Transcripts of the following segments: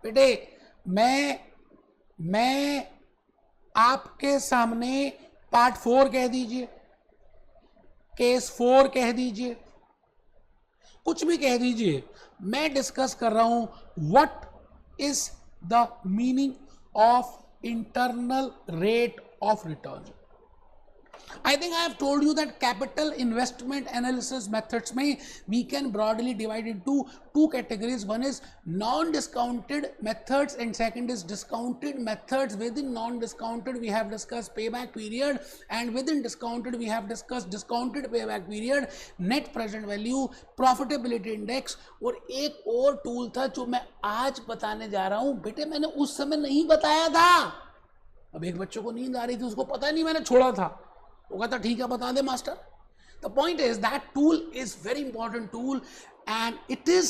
बेटे मैं आपके सामने पार्ट 4 कह दीजिए, केस 4 कह दीजिए, कुछ भी कह दीजिए, मैं डिस्कस कर रहा हूं what is the meaning of internal rate of return. I think I have told you that capital investment analysis methods में we can broadly divide into two categories. One is non-discounted methods and second is discounted methods. Within non-discounted we have discussed payback period and within discounted we have discussed discounted payback period, net present value, profitability index. और एक और tool था जो मैं आज बताने जा रहा हूं. बेटे मैंने उस समय नहीं बताया था. अब एक बच्चों को नींद आ रही थी, उसको पता नहीं मैंने छोड़ा था, वो कहता ठीक है बता दे master. The point is that tool is very important tool and it is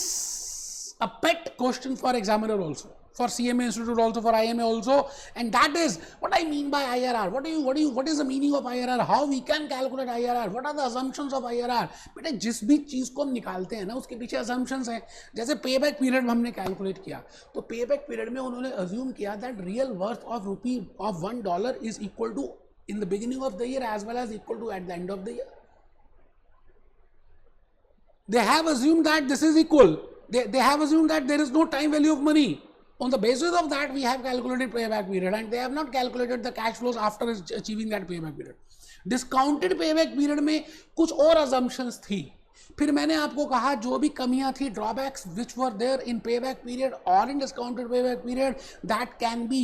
a pet question for examiner also, for CMA Institute also, for IMA also, and that is what I mean by IRR. What is the meaning of IRR? How we can calculate IRR? What are the assumptions of IRR? बेटे जिस भी चीज को हम निकालते हैं ना उसके पीछे assumptions हैं. जैसे पेबैक पीरियड हमने कैलकुलेट किया तो पेबैक पीरियड में उन्होंने अज्यूम किया that real worth of rupee of $1 is equal to in the beginning of the year as well as equal to at the end of the year. They have assumed that this is equal. They have assumed that there is no time value of money. On the basis of that, we have calculated payback period, and they have not calculated the cash flows after achieving that payback period. Discounted payback period में कुछ और assumptions थी. फिर मैंने आपको कहा जो भी कमियां थी, drawbacks which were there in payback period और in discounted payback period, that can be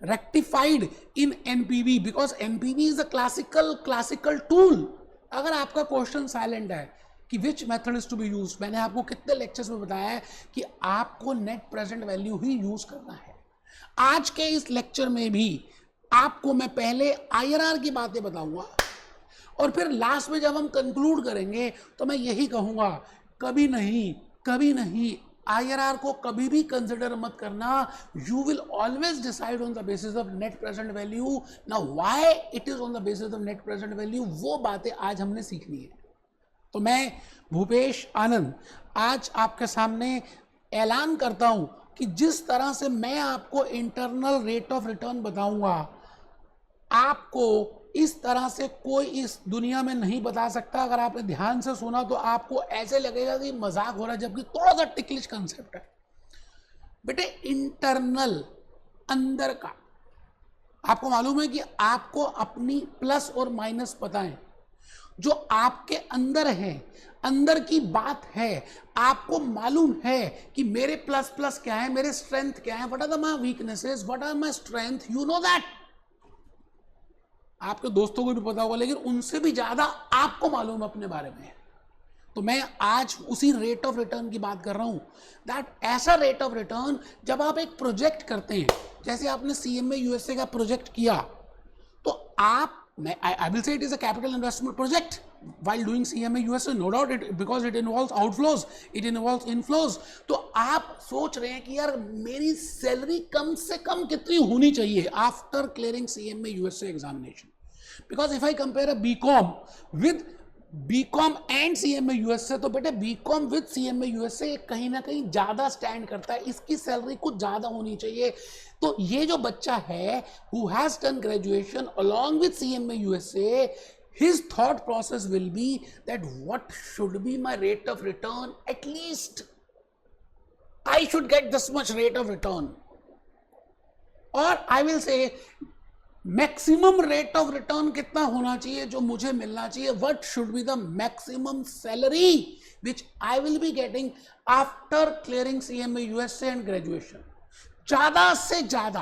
rectified in NPV because NPV is a classical tool. अगर आपका क्वेश्चन साइलेंट है कि which method is to be use, मैंने आपको कितने lectures में बताया है कि आपको नेट प्रेजेंट वैल्यू ही यूज करना है. आज के इस लेक्चर में भी आपको मैं पहले आईआरआर की बातें बताऊंगा और फिर लास्ट में जब हम कंक्लूड करेंगे तो मैं यही कहूंगा, कभी नहीं आईआरआर को कभी भी कंसिडर मत करना. You will always decide on the basis of net present value. Now why it is on the basis of net present value, वो बातें आज हमने सीखनी है. तो मैं भूपेश आनंद आज आपके सामने ऐलान करता हूं कि जिस तरह से मैं आपको इंटरनल रेट ऑफ रिटर्न बताऊंगा, आपको इस तरह से कोई इस दुनिया में नहीं बता सकता. अगर आपने ध्यान से सुना तो आपको ऐसे लगेगा कि मजाक हो रहा है, जबकि थोड़ा सा टिकलिश कंसेप्ट है. बेटे इंटरनल, अंदर का, आपको मालूम है कि आपको अपनी प्लस और माइनस पता है. जो आपके अंदर है, अंदर की बात है, आपको मालूम है कि मेरे प्लस प्लस क्या है, मेरे स्ट्रेंथ क्या है, what are my weaknesses, what are my strength, you know that. आपके दोस्तों को भी पता होगा, लेकिन उनसे भी ज्यादा आपको मालूम अपने बारे में. तो मैं आज उसी रेट ऑफ रिटर्न की बात कर रहा हूं. दैट ऐसा रेट ऑफ रिटर्न जब आप एक प्रोजेक्ट करते हैं, जैसे आपने सीएमए यूएसए का प्रोजेक्ट किया, तो आप, I will say it is a capital investment project while doing CMA USA, no doubt, because it involves outflows, it involves inflows. तो आप सोच रहे हैं कि यार मेरी सैलरी कम से कम कितनी होनी चाहिए after clearing CMA USA examination. Because if I compare a BCom with BCom and CMA USA, तो बेटे बीकॉम विद CMA USA कहीं ना कहीं ज्यादा स्टैंड करता है, इसकी सैलरी कुछ ज्यादा होनी चाहिए. तो ये जो बच्चा है who has done graduation along with CMA USA, his thought process will be that what should be my rate of return, at least I should get this much rate of return, or I will say maximum rate of return कितना होना चाहिए जो मुझे मिलना चाहिए, what should be the maximum salary which I will be getting after clearing CMA USA and graduation. ज्यादा से ज्यादा,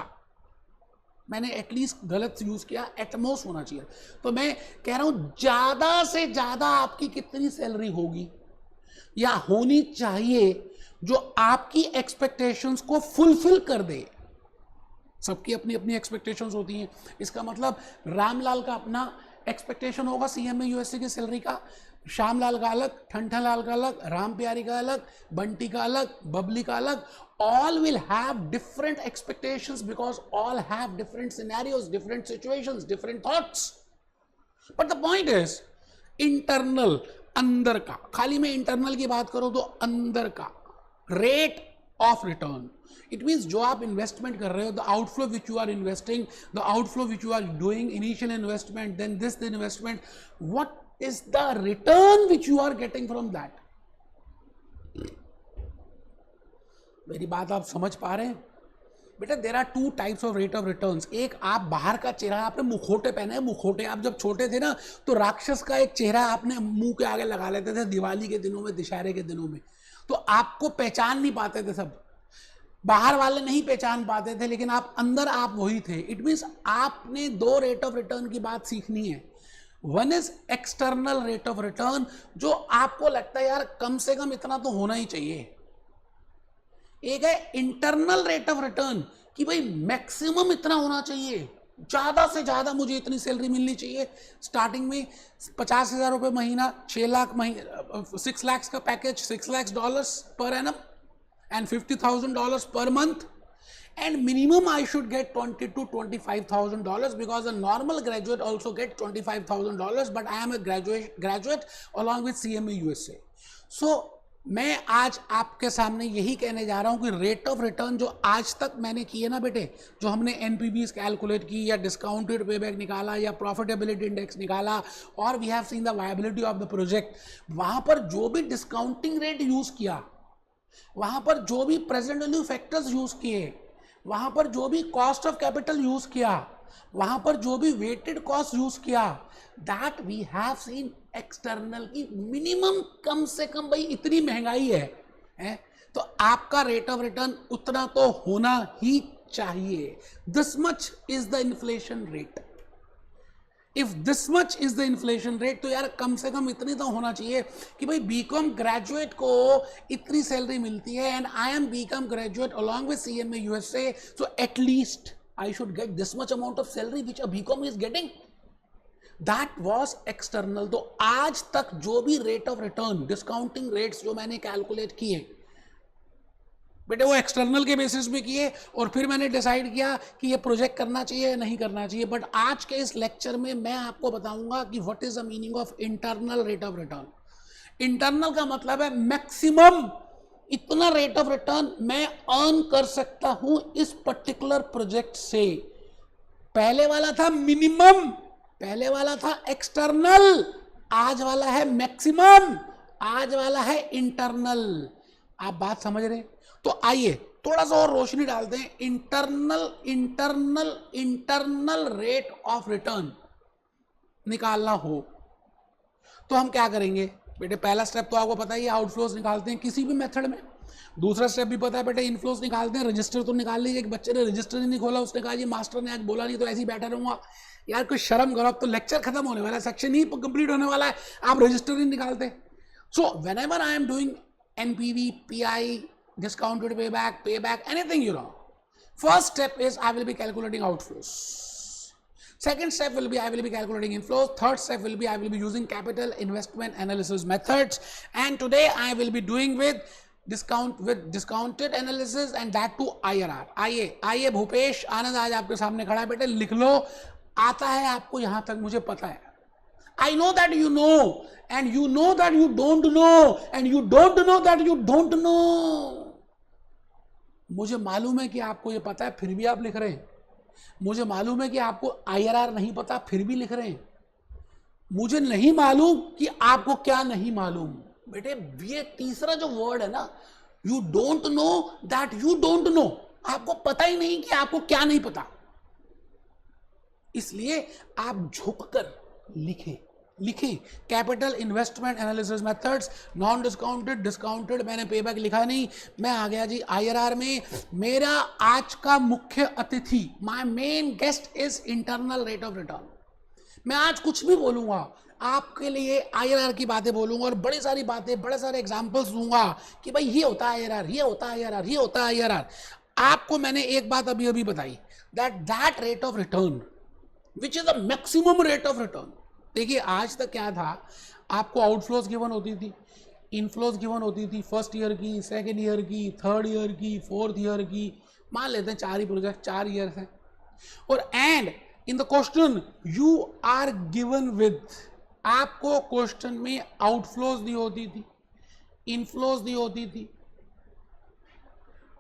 मैंने एटलीस्ट गलत यूज किया, एटमोस्ट होना चाहिए. तो मैं कह रहा हूं ज्यादा से ज्यादा आपकी कितनी सैलरी होगी या होनी चाहिए जो आपकी एक्सपेक्टेशंस को फुलफिल कर दे. सबकी अपनी अपनी एक्सपेक्टेशंस होती हैं. इसका मतलब रामलाल का अपना एक्सपेक्टेशन होगा CMA USA की सैलरी का, श्यामलाल का अलग, ठंठालाल का अलग, राम प्यारी का अलग, बंटी का अलग, बबली का अलग. All will have different expectations because all have different scenarios, different situations, different thoughts. But the point is, internal, अंदर का, खाली मैं इंटरनल की बात करूं तो अंदर का rate of return. It means जो आप इन्वेस्टमेंट कर रहे हो, the outflow which you are investing, the outflow which you are doing, initial investment, then this investment, what is the return which you are getting from that. मेरी बात आप समझ पा रहे हैं बेटा? There are two types of rate of returns. एक, आप बाहर का चेहरा, आपने मुखोटे पहने हैं, मुखोटे. आप जब छोटे थे ना तो राक्षस का एक चेहरा आपने मुंह के आगे लगा लेते थे दिवाली के दिनों में, दशहरे के दिनों में, तो आपको पहचान नहीं पाते थे सब. बाहर वाले नहीं पहचान पाते थे, लेकिन आप अंदर आप वही थे. इट मीन्स आपने दो रेट ऑफ रिटर्न की बात सीखनी है. One is external rate of return, जो आपको लगता है यार कम से कम इतना तो होना ही चाहिए. एक है इंटरनल रेट ऑफ रिटर्न, कि भाई मैक्सिमम इतना होना चाहिए, ज्यादा से ज्यादा मुझे इतनी सैलरी मिलनी चाहिए. स्टार्टिंग में 50,000 रुपए महीना, 6 लाख महीना, 6 lakhs का package, $6 lakhs per annum and $50,000 per month, and minimum I should get $20,000 to $25,000, because a normal graduate also get $25,000, but I am a graduate along with CMA USA. So मैं आज आपके सामने यही कहने जा रहा हूं कि रेट ऑफ रिटर्न जो आज तक मैंने किए ना बेटे, जो हमने एनपीवी कैलकुलेट की, या डिस्काउंटेड पेबैक निकाला, या प्रॉफिटेबिलिटी इंडेक्स निकाला, और we have seen the viability of the project, वहां पर जो भी डिस्काउंटिंग रेट यूज किया, वहां पर जो भी प्रेजेंट वैल्यू फैक्टर्स यूज किए, वहां पर जो भी कॉस्ट ऑफ कैपिटल यूज किया, वहां पर जो भी वेटेड कॉस्ट यूज किया, that we have seen external की मिनिमम, कम से कम भाई इतनी महंगाई है तो आपका रेट ऑफ रिटर्न उतना तो होना ही चाहिए. This much is the inflation rate. If this much is the inflation rate, तो यार कम से कम इतनी तो होना चाहिए कि भाई बीकॉम ग्रेजुएट को इतनी सैलरी मिलती है, and I am BCom graduate along with CMA USA, so at least I should get this much amount of salary which a BCom is getting. That was external. तो आज तक जो भी rate of return, discounting rates जो मैंने calculate किए बेटे, वो एक्सटर्नल के बेसिस पे किए, और फिर मैंने डिसाइड किया कि ये प्रोजेक्ट करना चाहिए या नहीं करना चाहिए. बट आज के इस लेक्चर में मैं आपको बताऊंगा कि what is the meaning of internal rate of return. Internal का मतलब है मैक्सिमम इतना रेट ऑफ रिटर्न मैं अर्न कर सकता हूं इस पर्टिकुलर प्रोजेक्ट से. पहले वाला था मिनिमम, पहले वाला था एक्सटर्नल, आज वाला है मैक्सिमम, आज वाला है इंटरनल. आप बात समझ रहे हैं? तो आइए थोड़ा सा और रोशनी डालते हैं. इंटरनल रेट ऑफ रिटर्न निकालना हो तो हम क्या करेंगे बेटे? पहला स्टेप तो आपको पता ही है, आउटफ्लोज निकालते हैं किसी भी मेथड में. दूसरा स्टेप भी पता है बेटे, इनफ्लोज निकालते हैं. रजिस्टर तो निकाल लीजिए. एक बच्चे ने रजिस्टर ही नहीं खोला, उसने कहा जी मास्टर ने आज बोला नहीं तो ऐसे ही बैठा रहूंगा. यार कुछ शर्म करो, अब तो लेक्चर खत्म होने वाला है, सेक्शन ही कंप्लीट होने वाला है, आप रजिस्टर ही निकालते. So whenever I am doing NPV, pi, discounted payback, anything, first step is I will be calculating outflows. Second step will be I will be calculating inflows. Third step will be I will be using capital investment analysis methods. And today I will be doing with discounted analysis, and that too IRR. आइए भूपेश आनंद आज आपके सामने खड़ा है बेटे, लिख लो. आता है आपको यहां तक, मुझे पता है. I know that you know, and you know that you don't know, and you don't know that you don't know. मुझे मालूम है कि आपको ये पता है, फिर भी आप लिख रहे हैं. मुझे मालूम है कि आपको IRR नहीं पता, फिर भी लिख रहे हैं. मुझे नहीं मालूम कि आपको क्या नहीं मालूम. बेटे ये तीसरा जो वर्ड है ना, you don't know that you don't know, आपको पता ही नहीं कि आपको क्या नहीं पता. इसलिए आप झुककर लिखें capital investment analysis methods, non discounted, discounted. मैंने पेबैक लिखा नहीं, मैं आ गया जी IRR में. मेरा आज का मुख्य अतिथि, my main guest is internal rate of return. मैं आज कुछ भी बोलूंगा आपके लिए IRR की बातें बोलूंगा, और बड़ी सारी बातें, बड़े सारे एग्जांपल्स दूंगा कि भाई ये होता है IRR, ये होता है IRR, ये होता है IRR. आपको मैंने एक बात अभी बताई, that rate of return which is the maximum rate of return. देखिए आज तक क्या था, आपको आउटफ्लोज गिवन होती थी, इनफ्लोज गिवन होती थी, फर्स्ट ईयर की, सेकेंड ईयर की, थर्ड ईयर की, फोर्थ ईयर की. मान लेते हैं 4 ही प्रोजेक्ट 4 ईयर है, और and in the question you are given with, आपको क्वेश्चन में आउटफ्लोज दी होती थी, इनफ्लोज दी होती थी,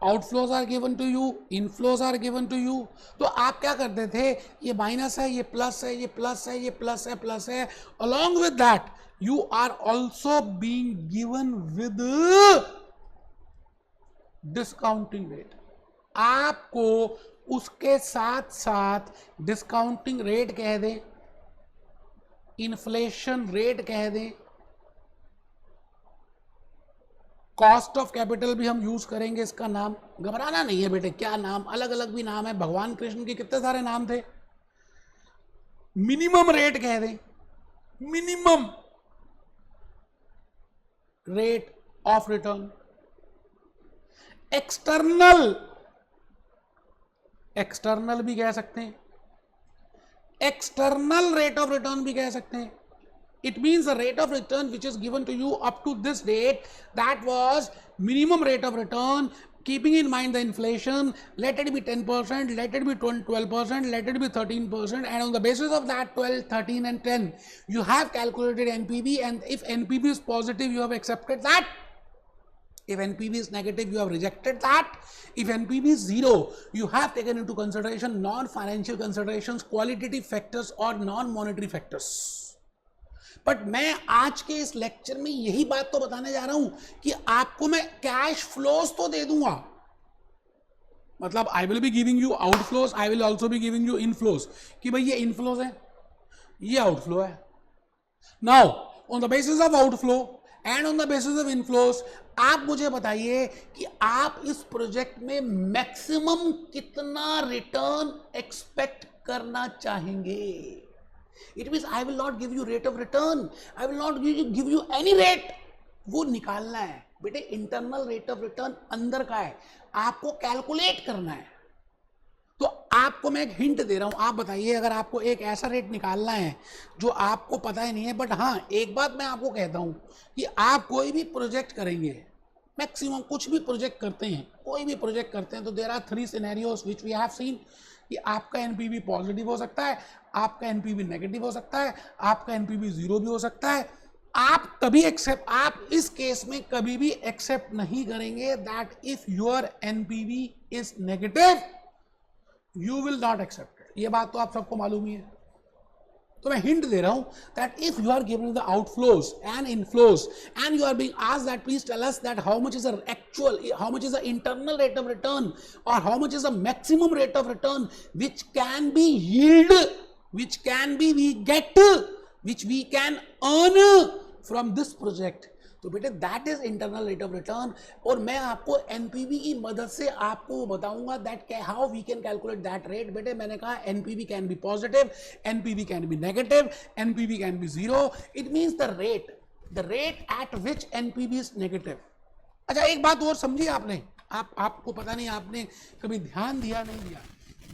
outflows are given to you, inflows are given to you. तो आप क्या करते थे, ये माइनस है, ये प्लस है, ये प्लस है, ये प्लस है, प्लस है, along with that you are also being given with discounting rate. आपको उसके साथ साथ डिस्काउंटिंग रेट कह दें, इन्फ्लेशन रेट कह दें, कॉस्ट ऑफ कैपिटल भी हम यूज करेंगे, इसका नाम घबराना नहीं है बेटे, क्या नाम, अलग अलग भी नाम है, भगवान कृष्ण के कितने सारे नाम थे। मिनिमम रेट कह दें, minimum rate of return, external भी कह सकते हैं, एक्सटर्नल रेट ऑफ रिटर्न भी कह सकते हैं। It means the rate of return which is given to you up to this date, that was minimum rate of return, keeping in mind the inflation. Let it be 10%, let it be 12%, let it be 13%, and on the basis of that 12, 13 and 10 you have calculated NPV, and if NPV is positive you have accepted that, if NPV is negative you have rejected that, if NPV is 0 you have taken into consideration non-financial considerations, qualitative factors or non-monetary factors. But मैं आज के इस lecture में यही बात तो बताने जा रहा हूं कि आपको मैं कैश फ्लोज तो दे दूंगा, मतलब आई will be giving you outflows, I will also be giving you inflows, कि भाई ये इनफ्लोज है, ये आउटफ्लो है। Now on the basis of outflow and on the basis of inflows आप मुझे बताइए कि आप इस प्रोजेक्ट में मैक्सिमम कितना रिटर्न एक्सपेक्ट करना चाहेंगे। It means I will not give you rate of return, I will not give you any rate, वो निकालना है बेटे। इंटरनल रेट ऑफ रिटर्न अंदर का है, आपको कैलकुलेट करना है। तो आपको मैं एक हिंट दे रहा हूं, आप बताइए अगर आपको एक ऐसा रेट निकालना है जो आपको पता ही नहीं है, बट हाँ एक बात मैं आपको कहता हूं कि आप कोई भी प्रोजेक्ट करेंगे, मैक्सिमम कुछ भी प्रोजेक्ट करते हैं, कोई भी प्रोजेक्ट करते हैं, तो there are 3 scenarios which we have seen, कि आपका एनपीवी पॉजिटिव हो सकता है, आपका एनपीवी नेगेटिव हो सकता है, आपका एनपीवी 0 भी हो सकता है। आप इस केस में कभी भी एक्सेप्ट नहीं करेंगे that if your NPV is negative you will not accept it. ये बात तो आप सबको मालूम ही है। तो मैं हिंट दे रहा हूं that if you are giving the outflows and inflows and you are being asked that please tell us that how much is the actual, how much is the internal rate of return और how much is the maximum rate of return which can be yield, which can be we get, which we can earn from this project. तो बेटे that is internal rate of return, और मैं आपको NPV की मदद से आपको बताऊंगा that how we can calculate that rate. बेटे मैंने कहा NPV can be positive, NPV can be negative, NPV can be 0। It means the rate at which NPV is negative. अच्छा एक बात और समझिए आपने, आपको पता नहीं आपने कभी ध्यान दिया नहीं दिया,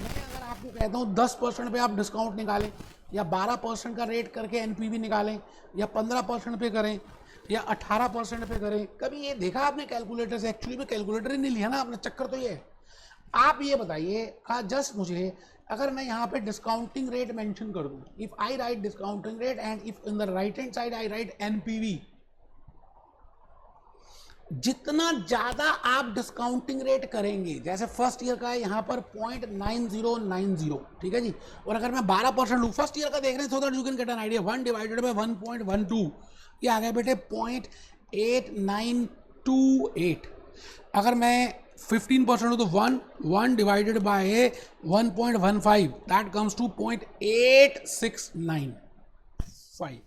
मैं अगर आपको कहता हूँ 10% पे आप डिस्काउंट निकालें, या 12% का रेट करके एनपीवी निकालें, या 15% पे करें, या 18% पे करें, कभी ये देखा आपने कैलकुलेटर से? एक्चुअली में कैलकुलेटर ही नहीं लिया ना आपने, चक्कर तो ये है। आप ये बताइए जस्ट मुझे, अगर मैं यहाँ पे डिस्काउंटिंग रेट मेंशन कर दूँ, if I right discounting rate and if in the right hand side I right NPV, जितना ज्यादा आप डिस्काउंटिंग रेट करेंगे, जैसे फर्स्ट ईयर का है यहाँ पर 0.9090, ठीक है जी, और अगर मैं 12% लूँ, फर्स्ट ईयर का देख रहे हैं, so that you can get an idea, 1 divided bye 1.12, ये आ गया बेटे 0.8928। अगर मैं 15% हूँ तो 1 divided by 1.15, that comes to 0.8695,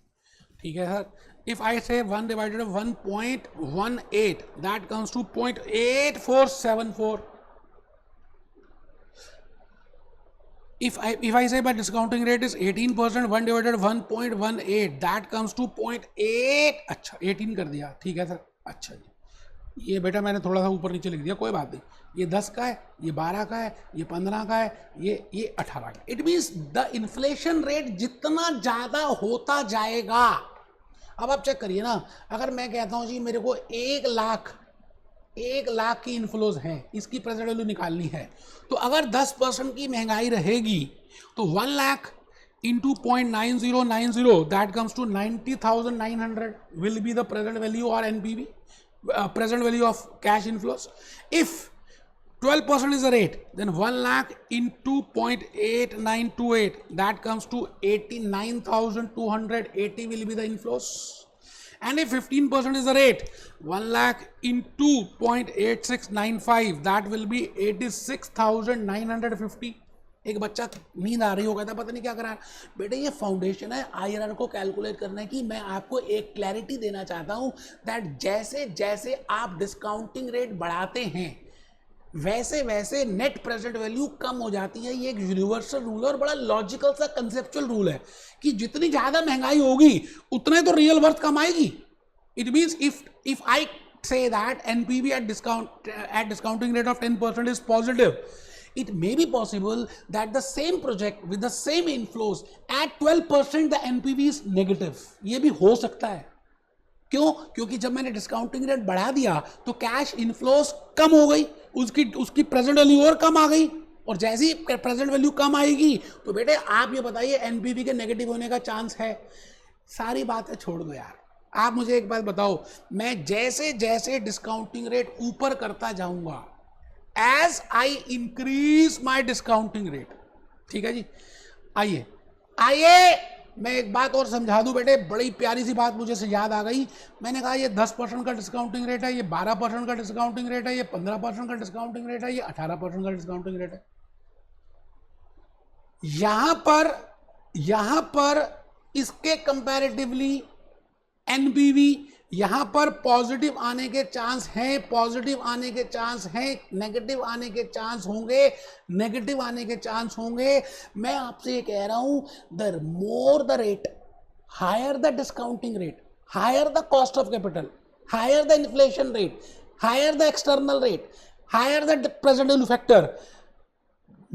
ठीक है sir. If I say 1 divided by 1.18, that comes to 0.8474. If I say my discounting rate is 18%, 1 divided by 1.18, that comes to 0.8, अच्छा 18 कर दिया, ठीक है सर। अच्छा जी, ये बेटा मैंने थोड़ा सा ऊपर नीचे लिख दिया, कोई बात नहीं, ये 10 का है, ये 12 का है, ये 15 का है, ये 18 का। It means the inflation rate जितना ज़्यादा होता जाएगा, अब आप चेक करिए ना, अगर मैं कहता हूँ जी मेरे को 1 लाख की इनफ्लोज हैं, इसकी प्रेजेंट वैल्यू निकालनी है, तो अगर 10% की महंगाई रहेगी तो 1 lakh into 0.9090, that comes to 90,900 will be the present value or NPV, present value of cash inflows. If 12% is the rate, then 1 lakh into 0.8928, that comes to 89,280 will be the inflows. And if 15% is the rate, 1 lakh into 0.8695, that will be 86,950. एक बच्चा नींद आ रही हो, कहता पता नहीं क्या करा है। बेटे ये फाउंडेशन है आईआरआर को कैलकुलेट करने की। मैं आपको एक क्लैरिटी देना चाहता हूं दैट जैसे जैसे आप डिस्काउंटिंग रेट बढ़ाते हैं वैसे वैसे नेट प्रेजेंट वैल्यू कम हो जाती है। ये एक यूनिवर्सल रूल है और बड़ा लॉजिकल सा कंसेप्चुअल रूल है कि जितनी ज्यादा महंगाई होगी उतने तो रियल वर्थ कम आएगी। It means if I say that NPV at discounting rate of 10% is positive, it may be possible that the same project with the same inflows at 12% the NPV is negative. ये भी हो सकता है। क्यों? क्योंकि जब मैंने डिस्काउंटिंग रेट बढ़ा दिया तो कैश इनफ्लोस कम हो गई, उसकी प्रेजेंट वैल्यू और कम आ गई, और जैसे ही प्रेजेंट वैल्यू कम आएगी तो बेटे आप ये बताइए एनपीवी के नेगेटिव होने का चांस है। सारी बातें छोड़ दो यार, आप मुझे एक बात बताओ, मैं जैसे जैसे डिस्काउंटिंग रेट ऊपर करता जाऊंगा, as I increase my discounting rate, ठीक है जी। आइए मैं एक बात और समझा दूं बेटे, बड़ी प्यारी सी बात मुझे से याद आ गई। मैंने कहा ये 10% का डिस्काउंटिंग रेट है, ये 12% का डिस्काउंटिंग रेट है, ये 15% का डिस्काउंटिंग रेट है, ये 18% का डिस्काउंटिंग रेट है। यहां पर इसके कंपैरेटिवली एनपीवी यहां पर पॉजिटिव आने के चांस हैं, पॉजिटिव आने के चांस हैं, नेगेटिव आने के चांस होंगे, नेगेटिव आने के चांस होंगे। मैं आपसे ये कह रहा हूं, the more the rate, higher the discounting rate, higher the cost of capital, higher the inflation rate, higher the external rate, higher the present value factor,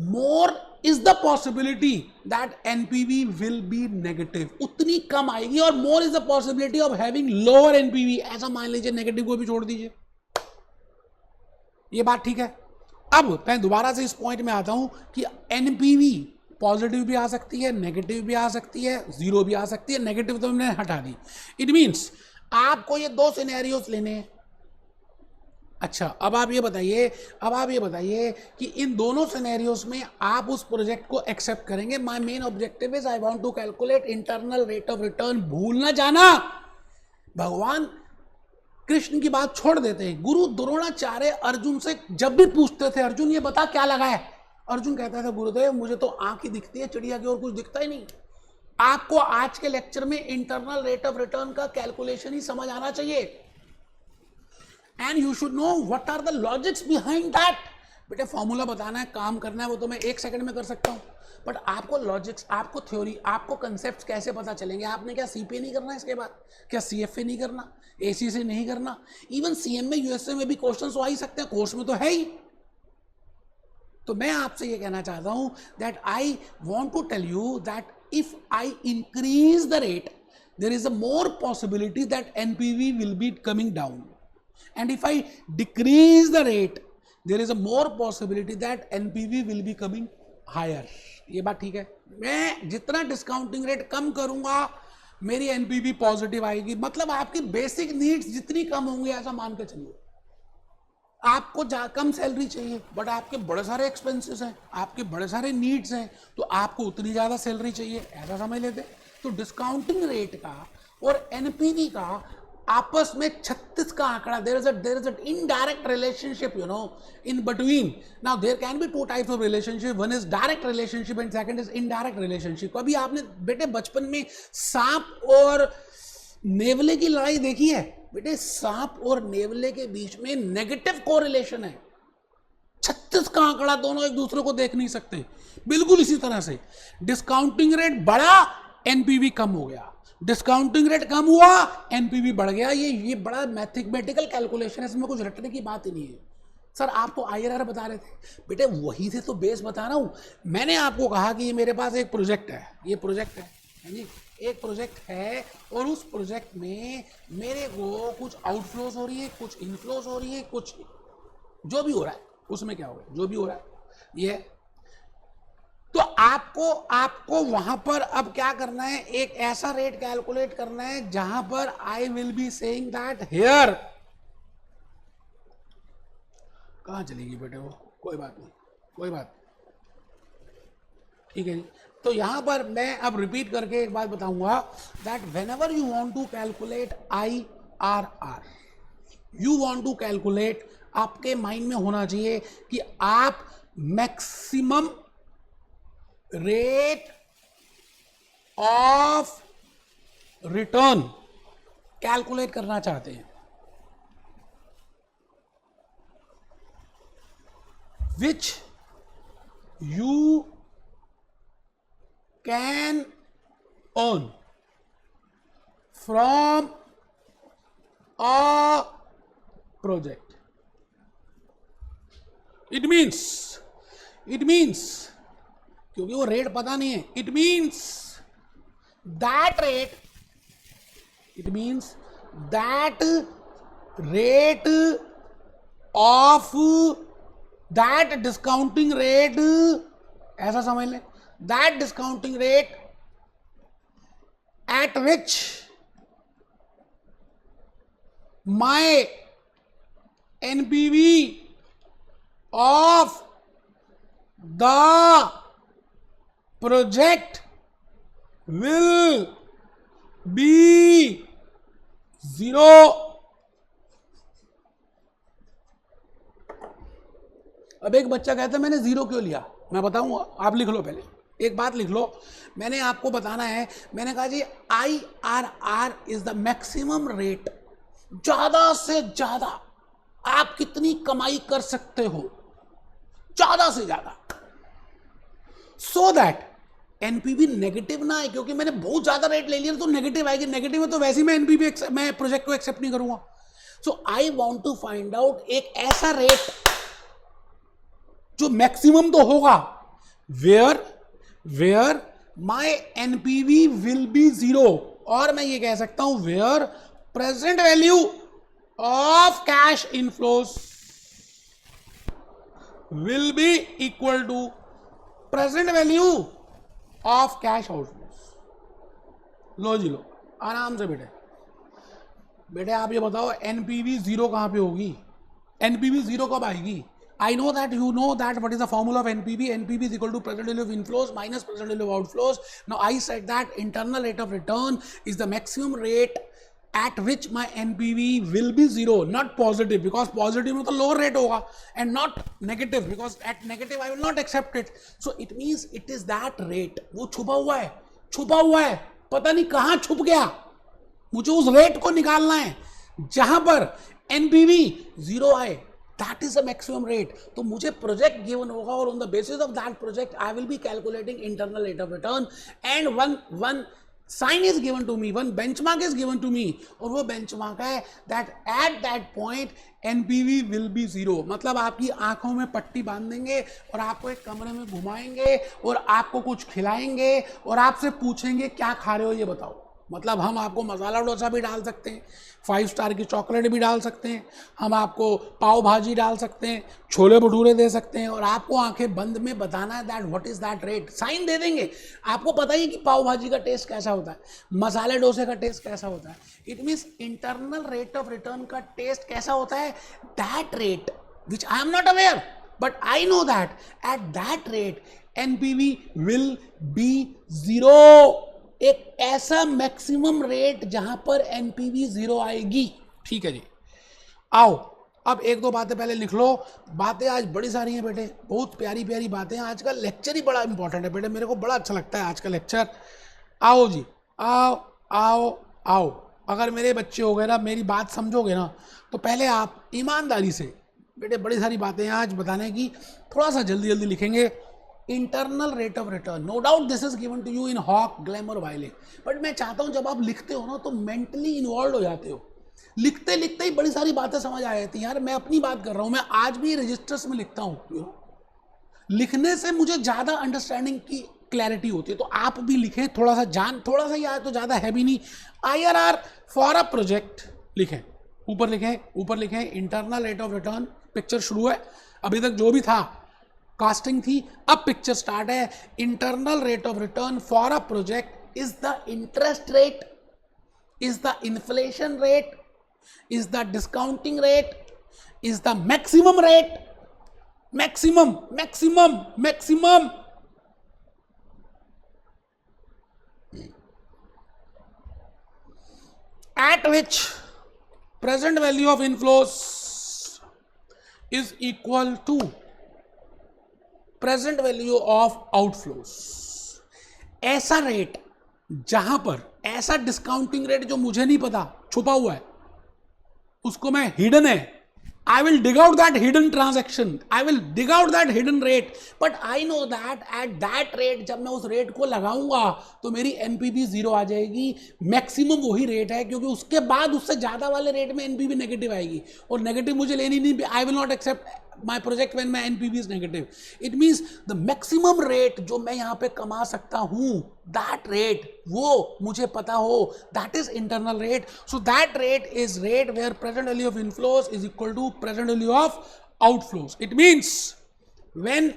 more is the possibility that NPV will be negative, उतनी कम आएगी। और more is the possibility of having lower NPV, ऐसा मान लीजिए, negative को भी छोड़ दीजिए। ये बात ठीक है। अब मैं दोबारा से इस पॉइंट में आता हूं कि NPV पॉजिटिव भी आ सकती है, नेगेटिव भी आ सकती है, जीरो भी आ सकती है। नेगेटिव तो मैंने हटा दी। इट मीन्स आपको ये दो सिनेरियोस लेने हैं। अच्छा, अब आप ये बताइए कि इन दोनों सिनेरियोस में आप उस प्रोजेक्ट को एक्सेप्ट करेंगे। My main objective is I want to calculate internal rate of return. भूल ना जाना, भगवान कृष्ण की बात छोड़ देते हैं। गुरु द्रोणाचार्य अर्जुन से जब भी पूछते थे, अर्जुन ये बता क्या लगा है, अर्जुन कहता था गुरुदेव मुझे तो आंख ही दिखती है चिड़िया की, और कुछ दिखता ही नहीं। आपको आज के लेक्चर में इंटरनल रेट ऑफ रिटर्न का कैलकुलेशन ही समझ आना चाहिए, and you should know what are the logics behind that। बेटे फॉर्मूला बताना है, काम करना है, वो तो मैं 1 सेकंड में कर सकता हूँ, बट आपको लॉजिक्स, आपको थ्योरी, आपको कंसेप्ट कैसे पता चलेंगे। आपने क्या सीपीए नहीं करना, इसके बाद क्या सीएफए नहीं करना, एसी से नहीं करना, इवन सीएमए यूएसए में भी क्वेश्चन तो आ ही सकते हैं, कोर्स में तो है ही। तो मैं आपसे ये कहना चाहता हूं that I want to tell you that if I increase the rate there is a more possibility that NPV will be coming down, and if I decrease the rate there is a more possibility that NPV will be coming higher। ये बात ठीक है। मैं जितना discounting rate कम करूंगा मेरी NPV positive आएगी। मतलब आपकी बेसिक नीड्स जितनी कम होंगी, ऐसा मान के चलिए। आपको कम सैलरी चाहिए बट आपके बड़े सारे एक्सपेंसेस हैं, आपके बड़े सारे नीड्स हैं, तो आपको उतनी ज्यादा सैलरी चाहिए, ऐसा समझ लेते। तो डिस्काउंटिंग रेट का और NPV का आपस में 36 का आंकड़ा, there is an indirect relationship, you know, in between। Now there can be 2 types of relationship, one is direct relationship and second is indirect relationship। कभी आपने बेटे बचपन में सांप और नेवले की लड़ाई देखी है? बेटे सांप और नेवले के बीच में नेगेटिव कोरिलेशन है, 36 का आंकड़ा, दोनों एक दूसरे को देख नहीं सकते। बिल्कुल इसी तरह से डिस्काउंटिंग रेट बढ़ा, एनपीवी कम हो गया, डिस्काउंटिंग रेट कम हुआ, एनपीवी बढ़ गया। ये बड़ा मैथमेटिकल कैलकुलेशन है, इसमें कुछ रटने की बात ही नहीं है। सर आप तो आईआरआर बता रहे थे, बेटे वही से तो बेस बता रहा हूं। मैंने आपको कहा कि ये मेरे पास एक प्रोजेक्ट है, ये प्रोजेक्ट है जी, एक प्रोजेक्ट है, और उस प्रोजेक्ट में मेरे को कुछ आउटफ्लोज हो रही है, कुछ इनफ्लोज हो रही है, कुछ जो भी हो रहा है उसमें क्या हो रहा है, जो भी हो रहा है ये। तो आपको वहां पर अब क्या करना है, एक ऐसा रेट कैलकुलेट करना है जहां पर आई will be saying that here, कहां चलेगी बेटे वो कोई बात नहीं, कोई बात नहीं, ठीक है जी। तो यहां पर मैं अब रिपीट करके एक बात बताऊंगा that whenever you want to calculate IRR, you want to calculate, आपके माइंड में होना चाहिए कि आप maximum rate of return calculate करना चाहते हैं, which you can earn from a project. It means क्योंकि वो रेट पता नहीं है, it means that rate of that discounting rate, ऐसा समझ लें, that discounting rate at which my NPV of the project will be 0. अब एक बच्चा कहता है मैंने 0 क्यों लिया, मैं बताऊंगा, आप लिख लो, पहले एक बात लिख लो. मैंने आपको बताना है, मैंने कहा जी IRR is the maximum rate, ज्यादा से ज्यादा आप कितनी कमाई कर सकते हो, ज्यादा से ज्यादा, सो दैट NPV नेगेटिव ना आए, क्योंकि मैंने बहुत ज्यादा रेट ले लिया तो नेगेटिव आएगी, नेगेटिव में तो वैसे ही मैं NPV मैं प्रोजेक्ट को एक्सेप्ट नहीं करूंगा. So I want to find out एक ऐसा रेट जो मैक्सिमम तो होगा, where my NPV will be 0, और मैं ये कह सकता हूं where present value of cash inflows will be equal to present value of cash outflows. लो जी लो, आराम से बेटे आप ये बताओ NPV 0 कहां पे होगी, NPV 0 कब आएगी? I know that you know that what is the formula of NPV. NPV is equal to present value of inflows minus present value of outflows. Now I said that internal rate of return is the maximum rate at which my NPV will be 0, not positive, because positive में तो lower rate होगा, and not negative because at negative I will not accept it. So it means it is that rate. वो छुपा हुआ है, पता नहीं कहाँ छुप गया, मुझे उस रेट को निकालना है जहां पर NPV 0 आए. That is the maximum rate. तो मुझे प्रोजेक्ट गिवन होगा और on the basis of that project I will be calculating internal rate of return, and one sign is given to me, one benchmark is given to me, और वो benchmark है that at that point NPV will be 0. मतलब आपकी आंखों में पट्टी बांध देंगे और आपको एक कमरे में घुमाएंगे और आपको कुछ खिलाएंगे और आपसे पूछेंगे क्या खा रहे हो ये बताओ. मतलब हम आपको मसाला डोसा भी डाल सकते हैं, 5 स्टार की चॉकलेट भी डाल सकते हैं, हम आपको पाव भाजी डाल सकते हैं, छोले भटूरे दे सकते हैं, और आपको आंखें बंद में बताना है that what is that rate. Sign दे देंगे, आपको पता ही कि पाव भाजी का टेस्ट कैसा होता है, मसाले डोसे का टेस्ट कैसा होता है. It means internal rate of return का टेस्ट कैसा होता है, that rate which I am not aware but I know that at that rate NPV will be 0. एक ऐसा मैक्सिमम रेट जहां पर NPV 0 आएगी. ठीक है जी, आओ अब एक दो बातें पहले लिख लो. बातें आज बड़ी सारी हैं बेटे, बहुत प्यारी प्यारी बातें. आज का लेक्चर ही बड़ा इंपॉर्टेंट है बेटे, मेरे को बड़ा अच्छा लगता है आज का लेक्चर. आओ जी, आओ आओ आओ. अगर मेरे बच्चे हो गए ना, मेरी बात समझोगे ना, तो पहले आप ईमानदारी से बेटे, बड़ी सारी बातें हैं आज बताने की, थोड़ा सा जल्दी जल्दी लिखेंगे. Internal rate of return, no doubt this is given to you in Hock, Gleim, Wiley, but मैं चाहता हूं जब आप लिखते हो ना तो मेंटली इन्वॉल्व हो जाते हो. लिखते लिखते ही बड़ी सारी बातें समझ आ जाती हैं. यार मैं अपनी बात कर रहा हूं, मैं आज भी रजिस्टर्स में लिखता हूं, लिखने से मुझे ज़्यादा अंडरस्टैंडिंग की क्लैरिटी होती है. तो आप भी लिखें, थोड़ा सा थोड़ा सा यार, तो ज़्यादा है भी नहीं. IRR फॉर अ प्रोजेक्ट लिखें, ऊपर लिखें internal rate of return. Picture शुरू है, अभी तक जो भी था कास्टिंग थी, अब पिक्चर स्टार्ट है. Internal rate of return for a project is the interest rate, is the inflation rate, is the discounting rate, is the maximum rate. Maximum maximum maximum at which present value of inflows is equal to present value of outflows. ऐसा rate जहां पर ऐसा discounting rate जो मुझे नहीं पता, छुपा हुआ है, उसको मैं हिडन है, I will dig out that hidden transaction, I will dig out that hidden rate, but I know that at that rate जब मैं उस रेट को लगाऊंगा तो मेरी NPV जीरो आ जाएगी. मैक्सिमम वही रेट है क्योंकि उसके बाद उससे ज्यादा वाले रेट में NPV नेगेटिव आएगी और नेगेटिव मुझे लेनी नहीं. I will not accept my project when my NPV is negative. It means the maximum rate जो मैं यहाँ पे कमा सकता हूँ, that rate वो मुझे पता हो, that is internal rate. So that rate is rate where present value of inflows is equal to present value of outflows. It means when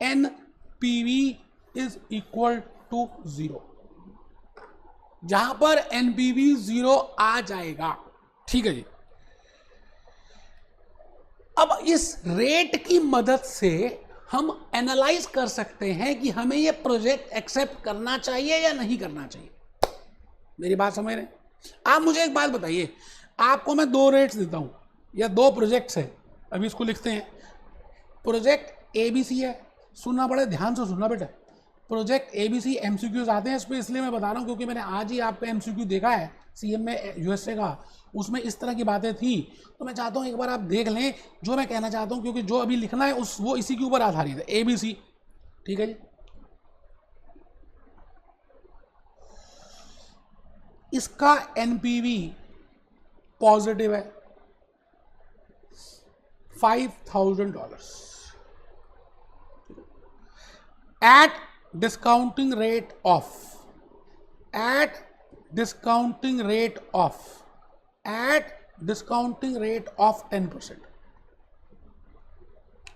NPV is equal to 0, जहां पर NPV 0 आ जाएगा. ठीक है जी. अब इस रेट की मदद से हम एनालाइज कर सकते हैं कि हमें ये प्रोजेक्ट एक्सेप्ट करना चाहिए या नहीं करना चाहिए. मेरी बात समझ रहे हैं आप? मुझे एक बात बताइए, आपको मैं दो रेट्स देता हूं या दो प्रोजेक्ट्स है, अभी इसको लिखते हैं. प्रोजेक्ट ABC है, सुनना पड़े, ध्यान से सुनना बेटा. प्रोजेक्ट ABC MCQs आते हैं इस पर, इसलिए मैं बता रहा हूँ क्योंकि मैंने आज ही आपका MCQ देखा है CM में USA का, उसमें इस तरह की बातें थी. तो मैं चाहता हूँ एक बार आप देख लें जो मैं कहना चाहता हूँ, क्योंकि जो अभी लिखना है वो इसी के ऊपर आधारित है, ABC. ठीक है जी. इसका NPV पॉजिटिव है $5,000 at discounting rate of 10%.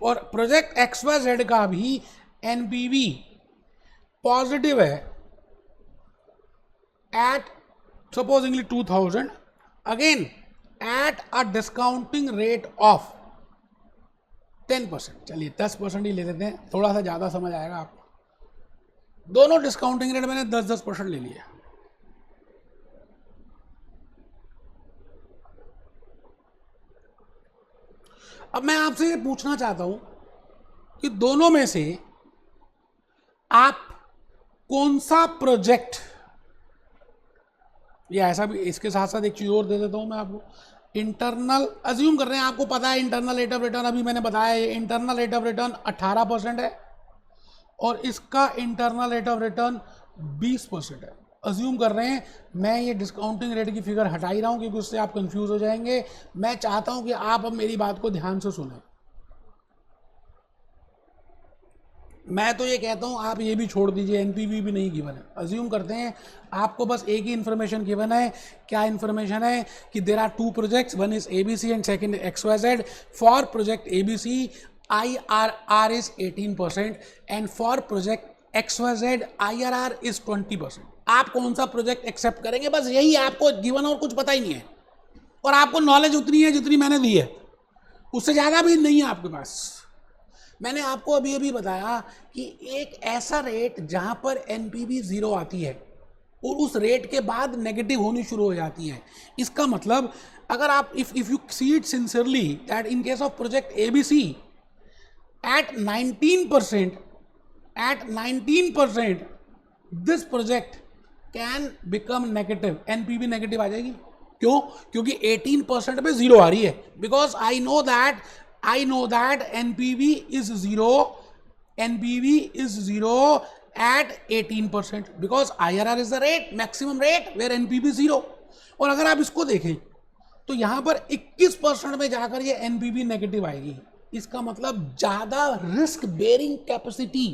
और प्रोजेक्ट XYZ का भी NPV पॉजिटिव है at supposedly 2,000, again at a discounting rate of 10%. चलिए 10% ही ले देते हैं, थोड़ा सा ज़्यादा समझ आएगा आपको. दोनों डिस्काउंटिंग रेट मैंने 10% ले लिया. अब मैं आपसे ये पूछना चाहता हूं कि दोनों में से आप कौन सा प्रोजेक्ट, या ऐसा भी इसके साथ साथ एक चीज और दे देता हूं मैं आपको. इंटरनल अज्यूम कर रहे हैं, आपको पता है इंटरनल रेट ऑफ रिटर्न, अभी मैंने बताया इंटरनल रेट ऑफ रिटर्न 18% है और इसका इंटरनल रेट ऑफ रिटर्न 20% है. अज्यूम कर रहे हैं, मैं ये डिस्काउंटिंग रेट की फिगर हटा ही रहा हूं क्योंकि उससे आप कंफ्यूज हो जाएंगे. मैं चाहता हूं कि आप अब मेरी बात को ध्यान से सुनें. मैं तो ये कहता हूं आप ये भी छोड़ दीजिए, NPV भी नहीं गिवन है. अज्यूम करते हैं आपको बस एक ही इन्फॉर्मेशन गिवन है. क्या इन्फॉर्मेशन है कि there are two projects, one is ABC and second XYZ. For project ABC IRR is 18% and for project XYZ IRR is 20%. आप कौन सा प्रोजेक्ट एक्सेप्ट करेंगे, बस यही आपको गिवन, और कुछ पता ही नहीं है. और आपको नॉलेज उतनी है जितनी मैंने दी है, उससे ज़्यादा भी नहीं है आपके पास. मैंने आपको अभी बताया कि एक ऐसा रेट जहां पर NPV 0 आती है और उस रेट के बाद नेगेटिव होनी शुरू हो जाती है. इसका मतलब अगर आप if you see it sincerely that in case of project ABC at 19% this project can become negative, NPV negative आ जाएगी. क्यों? क्योंकि 18% पे 0 आ रही है. Because I know that NPV is 0 at 18% because IRR is the rate, maximum rate where NPV 0. और अगर आप इसको देखें तो यहां पर 21% में जाकर ये NPV नेगेटिव आएगी. इसका मतलब ज्यादा रिस्क बेरिंग कैपेसिटी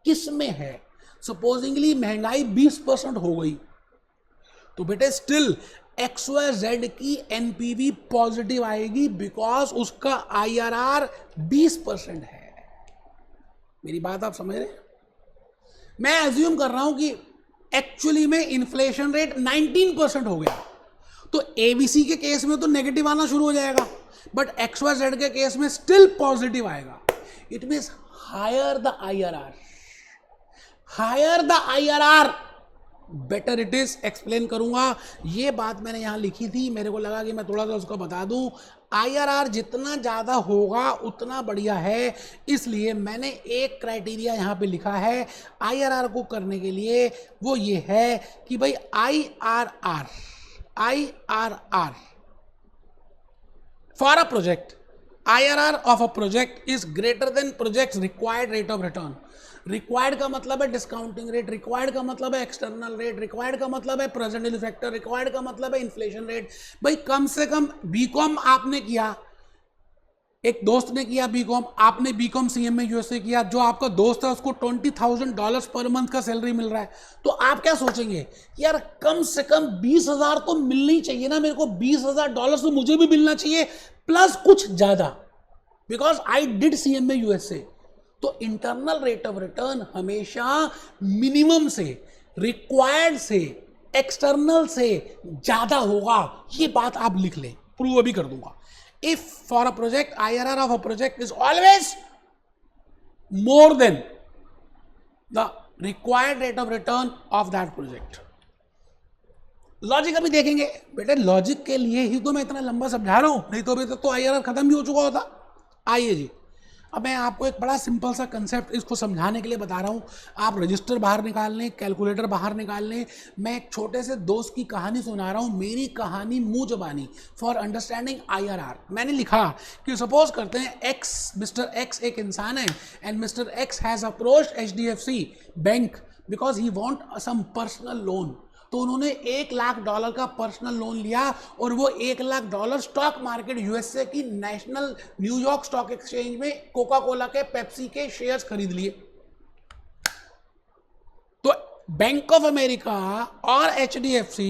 किस में है? सपोजिंगली महंगाई 20% हो गई तो बेटे स्टिल XYZ की NPV पॉजिटिव आएगी बिकॉज उसका IRR 20% है. मेरी बात आप समझ रहे हैं? मैं अज्यूम कर रहा हूं कि एक्चुअली में इन्फ्लेशन रेट 19% हो गया तो ABC के केस में तो नेगेटिव आना शुरू हो जाएगा, बट XYZ के केस में स्टिल पॉजिटिव आएगा. It means higher the IRR, higher the IRR better it is. Explain करूंगा, ये बात मैंने यहां लिखी थी, मेरे को लगा कि मैं थोड़ा सा उसको बता दूं। IRR जितना ज्यादा होगा उतना बढ़िया है, इसलिए मैंने एक क्राइटेरिया यहां पे लिखा है IRR को करने के लिए, वो ये है कि भाई IRR for a project, IRR of a project is greater than project required rate of return. Required का मतलब है डिस्काउंटिंग रेट, रिक्वायर्ड का मतलब है एक्सटर्नल रेट, रिक्वायर्ड का मतलब है प्रेजेंट वैल्यू फैक्टर, रिक्वायर्ड का मतलब है इन्फ्लेशन रेट। भाई कम से कम बीकॉम आपने किया, एक दोस्त ने किया बीकॉम, आपने बीकॉम CMA USA किया, जो आपका दोस्त है उसको $20,000 पर मंथ का सैलरी मिल रहा है, तो आप क्या सोचेंगे यार कम से कम 20,000 तो मिलनी चाहिए ना, मेरे को $20,000 तो मुझे भी मिलना चाहिए प्लस कुछ ज्यादा, because I did CMA USA। तो इंटरनल रेट ऑफ रिटर्न हमेशा मिनिमम से, रिक्वायर्ड से, एक्सटर्नल से ज्यादा होगा, ये बात आप लिख लें, प्रूव अभी कर दूंगा। If for a project, IRR of a project is always more than the required rate of return of that project. Logic अभी देखेंगे बेटे, लॉजिक के लिए ही तो मैं इतना लंबा समझा रहा हूं, नहीं तो अभी तक तो IRR खत्म भी हो चुका होता। आइए जी, अब मैं आपको एक बड़ा सिंपल सा कंसेप्ट इसको समझाने के लिए बता रहा हूँ। आप रजिस्टर बाहर निकाल लें, कैलकुलेटर बाहर निकाल लें, मैं एक छोटे से दोस्त की कहानी सुना रहा हूँ, मेरी कहानी मुंह जबानी, फॉर अंडरस्टैंडिंग IRR। मैंने लिखा कि सपोज करते हैं एक्स, मिस्टर एक्स एक इंसान है, and mister X has approached HDFC bank because he want some personal loan. तो उन्होंने $1,00,000 का पर्सनल लोन लिया और वो $1,00,000 स्टॉक मार्केट USA की नेशनल न्यूयॉर्क स्टॉक एक्सचेंज में कोका कोला के, पेप्सी के शेयर्स खरीद लिए। तो बैंक ऑफ अमेरिका और HDFC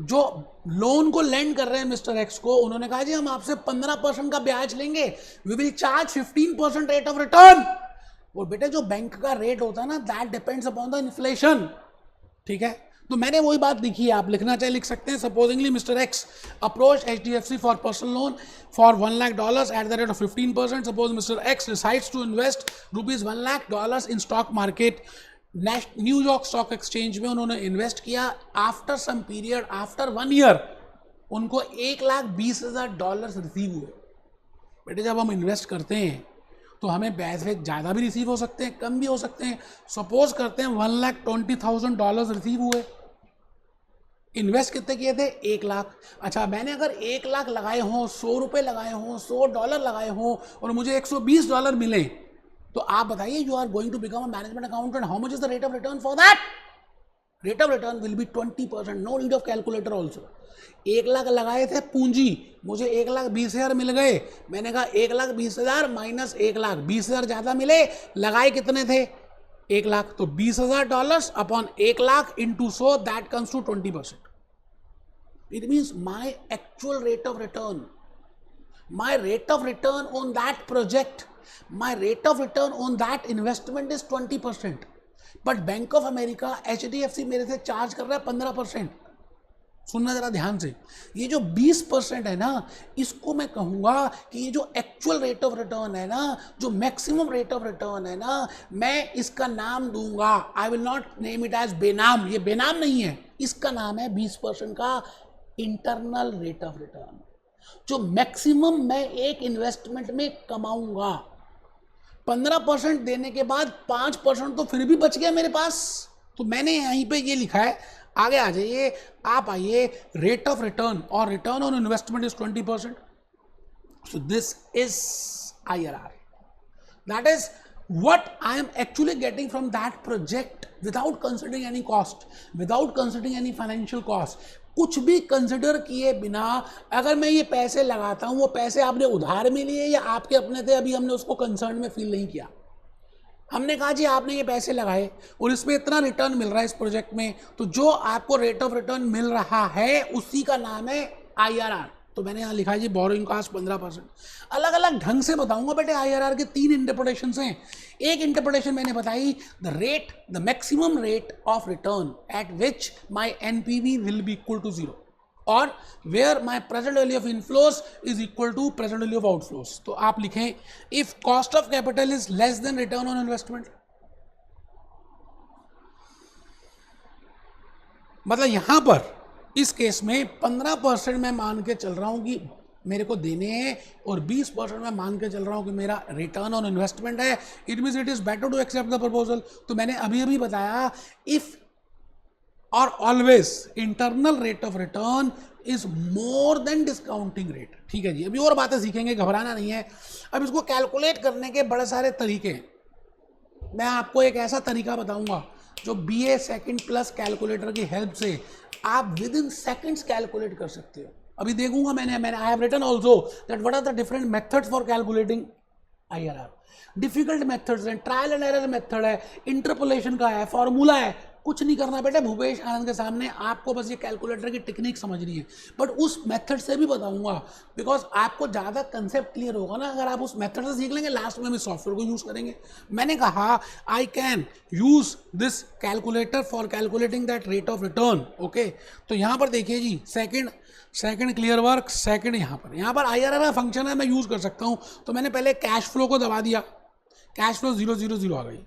जो लोन को लेंड कर रहे हैं मिस्टर एक्स को, उन्होंने कहा जी हम आपसे 15% का ब्याज लेंगे, we will charge 15% rate of return. और बेटे जो बैंक का रेट होता है ना, that depends upon the inflation, ठीक है। तो मैंने वही बात लिखी है, आप लिखना चाहे लिख सकते हैं। Supposingly mister X approach HDFC for personal loan for $1,00,000 at the rate of 15%। Suppose mister X decides to invest $1,00,000 in stock market, New York stock exchange में उन्होंने इन्वेस्ट किया। After some period, after 1 year उनको $1,20,000 receive हुए। बेटे जब हम invest करते हैं तो हमें पैसे ज़्यादा भी रिसीव हो सकते हैं, कम भी हो सकते हैं। सपोज करते हैं $1,20,000 रिसीव हुए, इन्वेस्ट कितने किए थे? 1,00,000। अच्छा, मैंने अगर 1,00,000 लगाए हों, $100 लगाए हों, $100 लगाए हों और मुझे $120 मिले, तो आप बताइए, you are going to become a management accountant, how much is the rate of return for that? Rate of return will be 20%, no need of calculator also. 1,00,000 लगाए थे पूंजी, मुझे 1,20,000 मिल गए, मैंने कहा 1,20,000 माइनस 1,00,000, 20,000 ज्यादा मिले, लगाए कितने थे? 1,00,000। तो $20,000 upon 1,00,000 into 100, that comes to 20%। It means my actual rate of return, my rate of return on that project, my rate of return on that investment is 20%, but Bank of America, HDFC मेरे से charge कर रहा है 15%। सुनना जरा ध्यान से, ये जो 20% है ना, इसको मैं कहूँगा कि ये जो एक्चुअल रेट ऑफ रिटर्न है ना, जो मैक्सिमम रेट ऑफ रिटर्न है ना, मैं इसका नाम दूंगा, I will not name it as बेनाम, ये बेनाम नहीं है, इसका नाम है 20% का इंटरनल रेट ऑफ रिटर्न। जो मैक्सिमम मैं एक इन्वेस्टमेंट में कमाऊंगा, 15% देने के बाद 5% तो फिर भी बच गया मेरे पास। तो मैंने यहीं पे ये लिखा है, आगे आ जाइए, आप आइए, रेट ऑफ रिटर्न और return on investment is 20%। So this is IRR, that is what I am actually getting from that project without considering any cost, without considering any financial cost, कुछ भी कंसिडर किए बिना अगर मैं ये पैसे लगाता हूं, वो पैसे आपने उधार में लिए या आपके अपने थे, अभी हमने उसको कंसर्न में फील नहीं किया। हमने कहा जी आपने ये पैसे लगाए और इसमें इतना रिटर्न मिल रहा है इस प्रोजेक्ट में, तो जो आपको रेट ऑफ रिटर्न मिल रहा है उसी का नाम है IRR। तो मैंने यहाँ लिखा है जी बोरोइंग कॉस्ट 15%। अलग अलग ढंग से बताऊंगा बेटे, IRR के 3 इंटरप्रिटेशंस हैं। एक इंटरप्रिटेशन मैंने बताई, the maximum rate of return at which my NPV will be equal to 0, और where my present value of inflows is equal to present value of outflows. तो आप लिखें if cost of capital is less than return on investment, मतलब यहां पर इस case में 15% मैं मान के चल रहा हूं कि मेरे को देने हैं और 20% मैं मान के चल रहा हूं कि मेरा रिटर्न ऑन इन्वेस्टमेंट है, it means it is better to accept the proposal. तो मैंने अभी अभी बताया इफ और always internal rate of return is more than discounting rate. ठीक है जी, अभी और बातें सीखेंगे, घबराना नहीं है। अब इसको कैलकुलेट करने के बड़े सारे तरीके हैं। मैं आपको एक ऐसा तरीका बताऊंगा जो BA सेकंड प्लस कैलकुलेटर की हेल्प से आप विद इन सेकंड्स कैलकुलेट कर सकते हो। अभी देखूंगा मैंने I have written also that what are the different methods for calculating IRR। Difficult methods हैं, ट्रायल एंड एरर मेथड है, इंटरपोलेशन का है, फॉर्मूला है, कुछ नहीं करना बेटे भूपेश आनंद के सामने, आपको बस ये कैलकुलेटर की टेक्निक समझनी है। बट उस मेथड से भी बताऊंगा बिकॉज आपको ज़्यादा कंसेप्ट क्लियर होगा ना अगर आप उस मेथड से सीख लेंगे, लास्ट में हम इस सॉफ्टवेयर को यूज़ करेंगे। मैंने कहा I can use this calculator for calculating that rate of return. Okay, तो यहाँ पर देखिए जी, सेकंड क्लियर वर्क, सेकंड यहाँ पर IRR फंक्शन है, मैं यूज़ कर सकता हूँ। तो मैंने पहले कैश फ्लो को दबा दिया, कैश फ्लो 000 आ गई,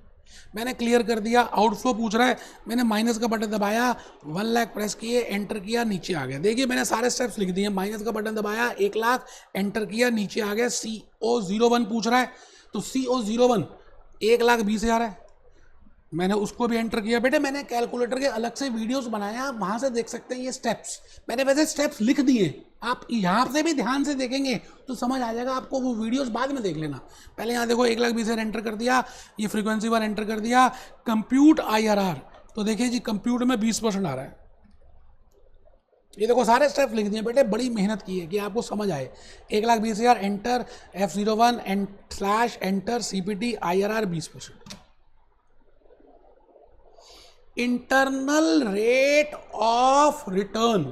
मैंने क्लियर कर दिया। आउटफ्लो पूछ रहा है, मैंने माइनस का बटन दबाया, 1 लाख प्रेस किए, एंटर किया, नीचे आ गया। देखिए मैंने सारे स्टेप्स लिख दिए, माइनस का बटन दबाया, 1 लाख, एंटर किया, नीचे आ गया। CO01 पूछ रहा है, तो CO01 1,20,000 है, मैंने उसको भी एंटर किया। बेटे मैंने कैलकुलेटर के अलग से वीडियोस बनाए, आप वहाँ से देख सकते हैं ये स्टेप्स, मैंने वैसे स्टेप्स लिख दिए, आप यहाँ से भी ध्यान से देखेंगे तो समझ आ जाएगा आपको, वो वीडियोस बाद में देख लेना। पहले यहाँ देखो 1,20,000 एंटर कर दिया, ये फ्रीक्वेंसी बार एंटर कर दिया, कंप्यूट IRR, तो देखिए जी कंप्यूट में 20% आ रहा है। ये देखो सारे स्टेप्स लिख दिए बेटे, बड़ी मेहनत की है कि आपको समझ आए। 1,20,000 enter, F01 enter CPT IRR 20%। Internal rate of return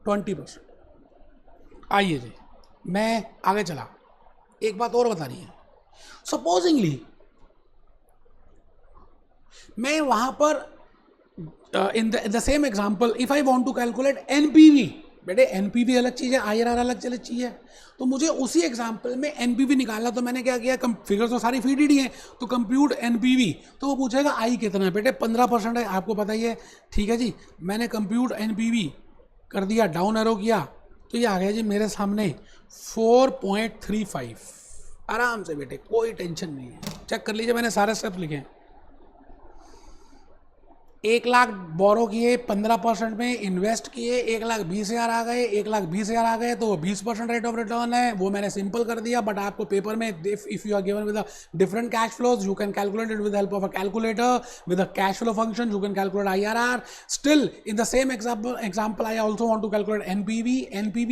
20%। आइए जी मैं आगे चला, एक बात और बतानी है। सपोजिंगली मैं वहां पर in the same example if I want to calculate NPV, बेटे NPV अलग चीज़ है, IRR अलग चीज़ है, तो मुझे उसी एग्जांपल में NPV निकालना। तो मैंने क्या किया, फिगर तो सारी फीडेड ही है, तो कंप्यूट NPV, तो वो पूछेगा आई कितना है, बेटे 15% है, आपको पता ही है। ठीक है जी, मैंने कंप्यूट NPV कर दिया, डाउन एरो किया, तो ये आ गया जी मेरे सामने 4.35। आराम से बेटे, कोई टेंशन नहीं है, चेक कर लीजिए, मैंने सारे स्टेप्स लिखे। 1 लाख बोरो किए, 15% में इन्वेस्ट किए, 1,20,000 आ गए, 1,20,000 आ गए, तो वो 20% रेट ऑफ रिटर्न है, वो मैंने सिंपल कर दिया। बट आपको पेपर में if you are given with different cash flows, you can calculate it with help of a calculator with a cash flow function, you can calculate IRR। Still in the same example I also want to calculate NPV. NPV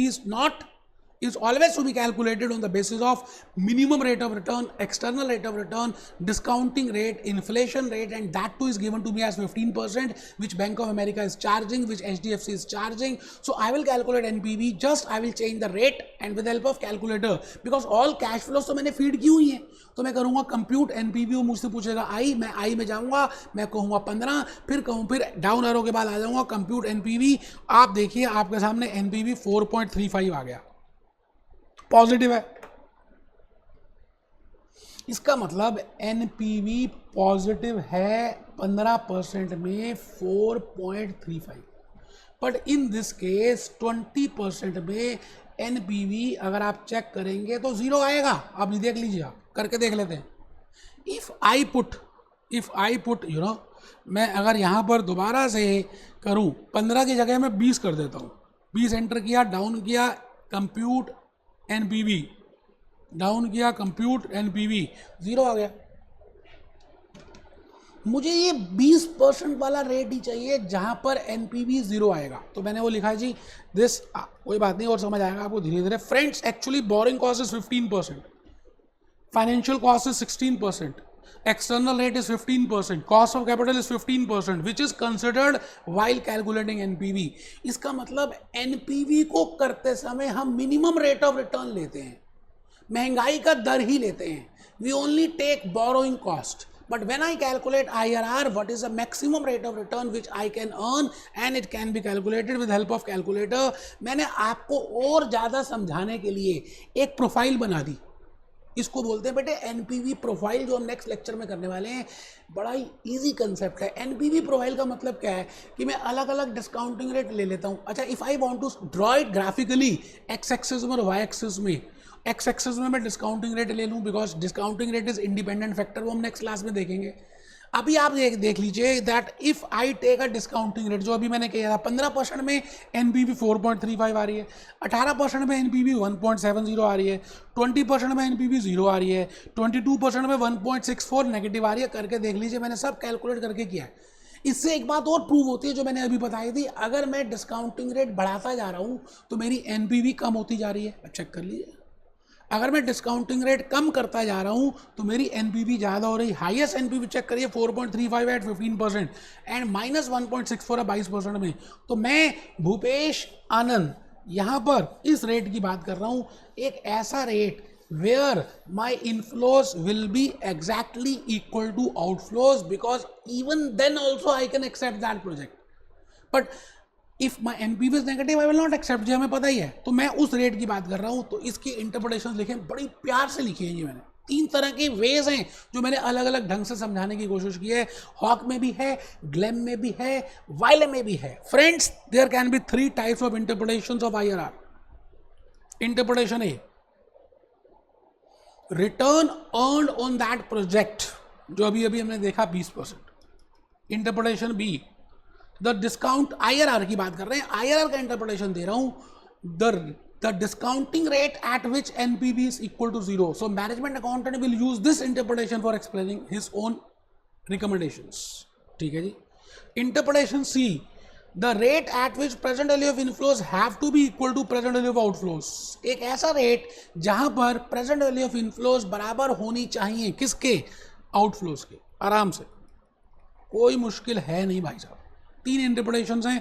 is always to be calculated on the basis of minimum rate of return, external rate of return, discounting rate, inflation rate, and that too is given to me as 15%, which Bank of America is charging, which HDFC is charging. So I will calculate NPV, just I will change the rate and with the help of calculator, because all cash flows तो मैंने feed की हुई है। तो मैं करूँगा compute NPV, वो मुझसे पूछेगा आई, मैं आई में जाऊँगा, मैं कहूँगा 15, फिर डाउन एरो के बाद आ जाऊँगा कंप्यूट NPV। आप देखिए आपके सामने NPV 4.35 आ गया, पॉजिटिव है। इसका मतलब NPV पॉजिटिव है 15% में 4.35, बट इन दिस केस 20% में NPV अगर आप चेक करेंगे तो 0 आएगा। आप देख लीजिए, आप करके देख लेते हैं। If I put you know, मैं अगर यहाँ पर दोबारा से करूँ 15 की जगह मैं 20 कर देता हूँ, 20 एंटर किया, डाउन किया, कंप्यूट NPV, डाउन किया, कंप्यूट NPV, 0 आ गया। मुझे ये 20% वाला रेट ही चाहिए जहां पर NPV 0 आएगा। तो मैंने वो लिखा है जी, दिस कोई बात नहीं और समझ आएगा आपको धीरे धीरे। Friends, actually borrowing cost is 15%, financial cost is 16%, external rate is 15%, cost of capital is 15%, which is considered while calculating NPV। इसका मतलब NPV को करते समय हम मिनिमम रेट ऑफ रिटर्न लेते हैं, महंगाई का दर ही लेते हैं। We only take borrowing cost, But when I calculate IRR, what is the maximum rate of return which I can earn, and it can be calculated with help of calculator. मैंने आपको और ज़्यादा समझाने के लिए एक प्रोफाइल बना दी, इसको बोलते हैं बेटे एनपीवी प्रोफाइल, जो हम नेक्स्ट लेक्चर में करने वाले हैं। बड़ा ही इजी कंसेप्ट है। एनपीवी प्रोफाइल का मतलब क्या है कि मैं अलग अलग डिस्काउंटिंग रेट ले लेता हूँ। अच्छा, if I want to draw it graphically X axis में और वाई एक्सिस में, एक्स एक्सिस में मैं डिस्काउंटिंग रेट ले लूँ, because discounting rate is independent factor, वो हम नेक्स्ट क्लास में देखेंगे। अभी आप देख लीजिए that if I take a discounting rate, जो अभी मैंने किया था 15% में एनपीवी 4.35 आ रही है, 18% में एनपीवी 1.70 आ रही है, 20% में एनपीवी 0 आ रही है, 22% में 1.64 नेगेटिव आ रही है। करके देख लीजिए, मैंने सब कैलकुलेट करके किया है। इससे एक बात और प्रूव होती है जो मैंने अभी बताई थी, अगर मैं डिस्काउंटिंग रेट बढ़ाता जा रहा हूँ तो मेरी एनपीवी कम होती जा रही है। चेक कर लीजिए, अगर मैं डिस्काउंटिंग रेट कम करता जा रहा हूं तो मेरी एनपीवी ज़्यादा हो रही। हाईएस्ट एनपीवी चेक करिए 4.35 एट 15% एंड माइनस 1.64 है 22% में। तो मैं भूपेश आनंद यहाँ पर इस रेट की बात कर रहा हूँ, एक ऐसा rate where my inflows will be exactly equal to outflows, because even then also I can accept that project, but if my NPV is negative I will not accept, जो हमें पता ही है। तो मैं उस रेट की बात कर रहा हूँ। तो इसकी इंटरप्रिटेशन लिखे, बड़ी प्यार से लिखी है जी मैंने। 3 तरह के वेज हैं जो मैंने अलग अलग ढंग से समझाने की कोशिश की है। हॉक में भी है, ग्लेम में भी है, वाइले में भी है। Friends, there can be 3 types of interpretations of IRR। Interpretation A, return earned on that project, जो अभी अभी हमने देखा 20%। Interpretation B, the discount, IRR की बात कर रहे हैं, IRR का इंटरप्रिटेशन दे रहा हूं, the discounting rate at which NPV is equal to 0। So management accountant will use this interpretation for explaining his own recommendations. ठीक है जी। Interpretation C, the rate at which present value of inflows have to be equal to present value of outflows. एक ऐसा rate जहां पर present value of inflows बराबर होनी चाहिए किसके, आउटफ्लोज के। आराम से, कोई मुश्किल है नहीं भाई साहब। 3 इंटरप्रिटेशंस हैं।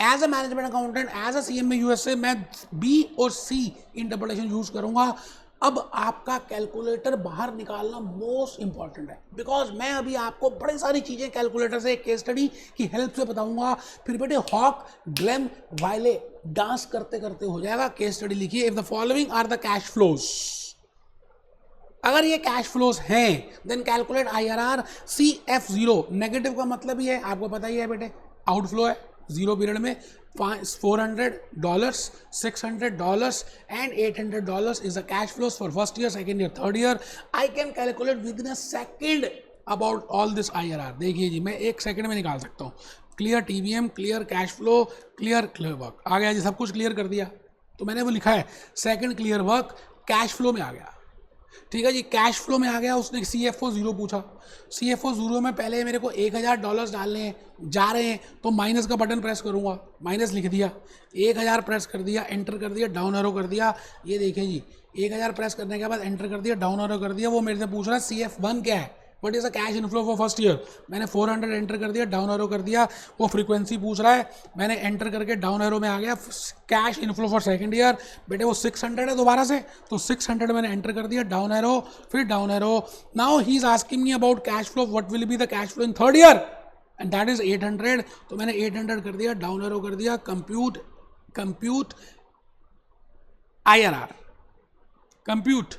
As a management accountant, as a CMA USA, मैं B और C इंटरप्रिटेशन यूज करूंगा। अब आपका कैलकुलेटर बाहर निकालना मोस्ट इंपॉर्टेंट है, बिकॉज मैं अभी आपको बड़ी सारी चीजें कैलकुलेटर से, केस स्टडी की हेल्प से बताऊंगा। फिर बेटे हॉक, ग्लेम, वाइले डांस करते करते हो जाएगा। केस स्टडी लिखिए, if the following are the cash flows, अगर ये कैश फ्लोज हैं then calculate IRR। CF0 negative का मतलब ही है, आपको पता ही है बेटे, आउटफ्लो है 0 पीरियड में। $400, $600 and $800 is the cash flows for first year, second year, third year. I can calculate within a second about all this IRR। देखिए जी, मैं 1 सेकंड में निकाल सकता हूँ। Clear TVM, clear cash flow, clear work आ गया जी, सब कुछ क्लियर कर दिया। तो मैंने वो लिखा है second clear work cash flow में आ गया। ठीक है जी, कैश फ्लो में आ गया। उसने CFO 0 पूछा। CFO 0 में पहले मेरे को $1000 डालने हैं, जा रहे हैं, तो माइनस का बटन प्रेस करूंगा, माइनस लिख दिया, 1000 प्रेस कर दिया, एंटर कर दिया, डाउन एरो कर दिया। ये देखिए जी, 1000 प्रेस करने के बाद एंटर कर दिया, डाउन एरो कर दिया। वो मेरे से पूछ रहा है CF1 क्या है, what is a cash inflow for first year. मैंने 400 एंटर कर दिया, डाउन एरो कर दिया। वो फ्रीक्वेंसी पूछ रहा है, मैंने एंटर करके डाउन एरो में आ गया। Cash inflow for second year, बेटे वो 600 है दोबारा से, तो 600 मैंने एंटर कर दिया, डाउन एरो, फिर down arrow. Now he is asking me about cash flow, what will be the cash flow in third year, and that is 800। तो मैंने 800 कर दिया, डाउन एरो कर दिया, कंप्यूट IRR, कंप्यूट,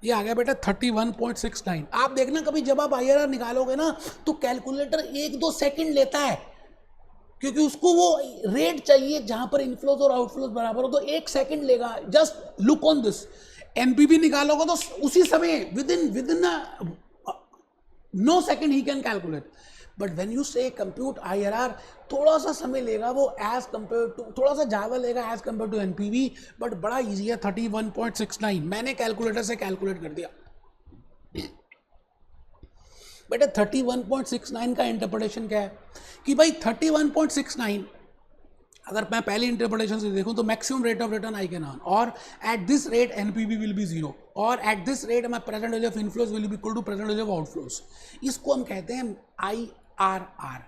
ये आ गया बेटा 31.69। आप देखना कभी जब आप IRR निकालोगे ना तो कैलकुलेटर 1-2 सेकंड लेता है, क्योंकि उसको वो रेट चाहिए जहां पर इनफ्लोज और आउटफ्लोज बराबर हो। तो 1 सेकंड लेगा। Just look on this, NPV निकालोगे तो उसी समय विदिन नो सेकंड ही can calculate. But when you say compute IRR, थोड़ा सा समय लेगा वो एज कंपेयर टू, थोड़ा सा ज़्यादा लेगा as compare to NPV, but बड़ा इजी है। 31.69 मैंने कैलकुलेटर से कैलकुलेट कर दिया। बेटा 31.69 का इंटरप्रिटेशन क्या है कि भाई 31.69 अगर मैं पहले इंटरप्रिटेशन से देखूं तो maximum rate of return I can earn, और at this rate NPV will be 0, और at this rate my present value of inflows will be equal to present value of outflows. इसको हम कहते हैं IRR,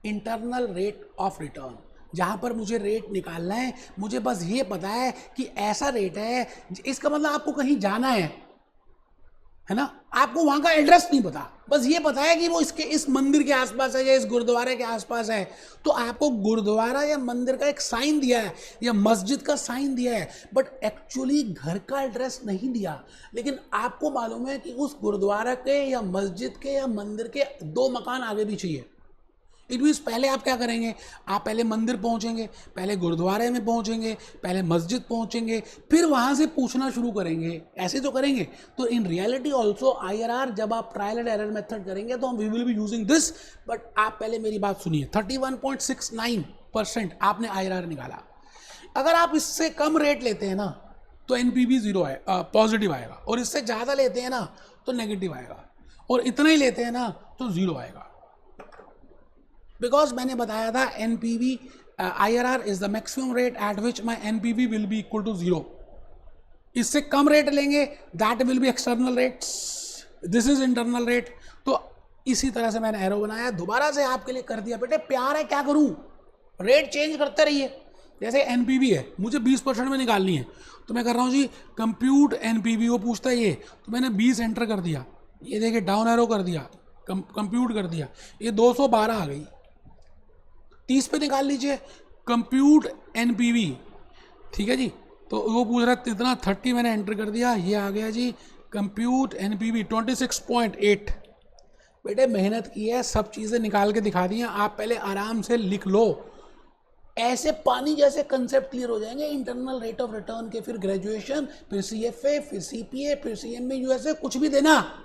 internal rate of return. जहाँ पर मुझे rate निकालना है, मुझे बस ये पता है कि ऐसा रेट है, इसका मतलब आपको कहीं जाना है, है ना, आपको वहां का एड्रेस नहीं पता, बस ये पता है कि वो इसके इस मंदिर के आसपास है या इस गुरुद्वारे के आसपास है, तो आपको गुरुद्वारा या मंदिर का एक साइन दिया है या मस्जिद का साइन दिया है, बट एक्चुअली घर का एड्रेस नहीं दिया। लेकिन आपको मालूम है कि उस गुरुद्वारा के या मस्जिद के या मंदिर के 2 मकान आगे भी चाहिए। इट मीन्स पहले आप क्या करेंगे, आप पहले मंदिर पहुंचेंगे, पहले गुरुद्वारे में पहुंचेंगे, पहले मस्जिद पहुंचेंगे, फिर वहां से पूछना शुरू करेंगे, ऐसे तो करेंगे। तो इन रियलिटी ऑल्सो IRR जब आप ट्रायल एंड एरर मेथड करेंगे तो हम we will be using this, but आप पहले मेरी बात सुनिए। 31.69% आपने IRR निकाला। अगर आप इससे कम रेट लेते हैं ना तो NPV 0 है, पॉजिटिव आएगा, और इससे ज़्यादा लेते हैं ना तो नेगेटिव आएगा, और इतना ही लेते हैं ना तो 0 आएगा। बिकॉज मैंने बताया था NPV IRR is the maximum rate at which my NPV will be equal to 0। इससे कम रेट लेंगे that will be external rates, this is internal rate. तो इसी तरह से मैंने एरो बनाया, दोबारा से आपके लिए कर दिया। बेटे प्यार है, क्या करूं, रेट चेंज करते रहिए। जैसे NPV है, मुझे 20% में निकालनी है, तो मैं कर रहा हूँ जी कंप्यूट NPV, वो पूछता है ये, तो मैंने 20 एंटर कर दिया, ये देखिए डाउन एरो कर दिया, कंप्यूट कर दिया, ये 212 आ गई। 30 पे निकाल लीजिए, कंप्यूट NPV, ठीक है जी, तो वो पूछ रहा है इतना, 30 मैंने एंटर कर दिया, ये आ गया जी कंप्यूट NPV 26.8। बेटे मेहनत की है, सब चीज़ें निकाल के दिखा दी हैं, आप पहले आराम से लिख लो, ऐसे पानी जैसे कंसेप्ट क्लियर हो जाएंगे। इंटरनल रेट ऑफ रिटर्न के फिर ग्रेजुएशन, फिर CFA, फिर CPA, फिर CMA USA, कुछ भी देना।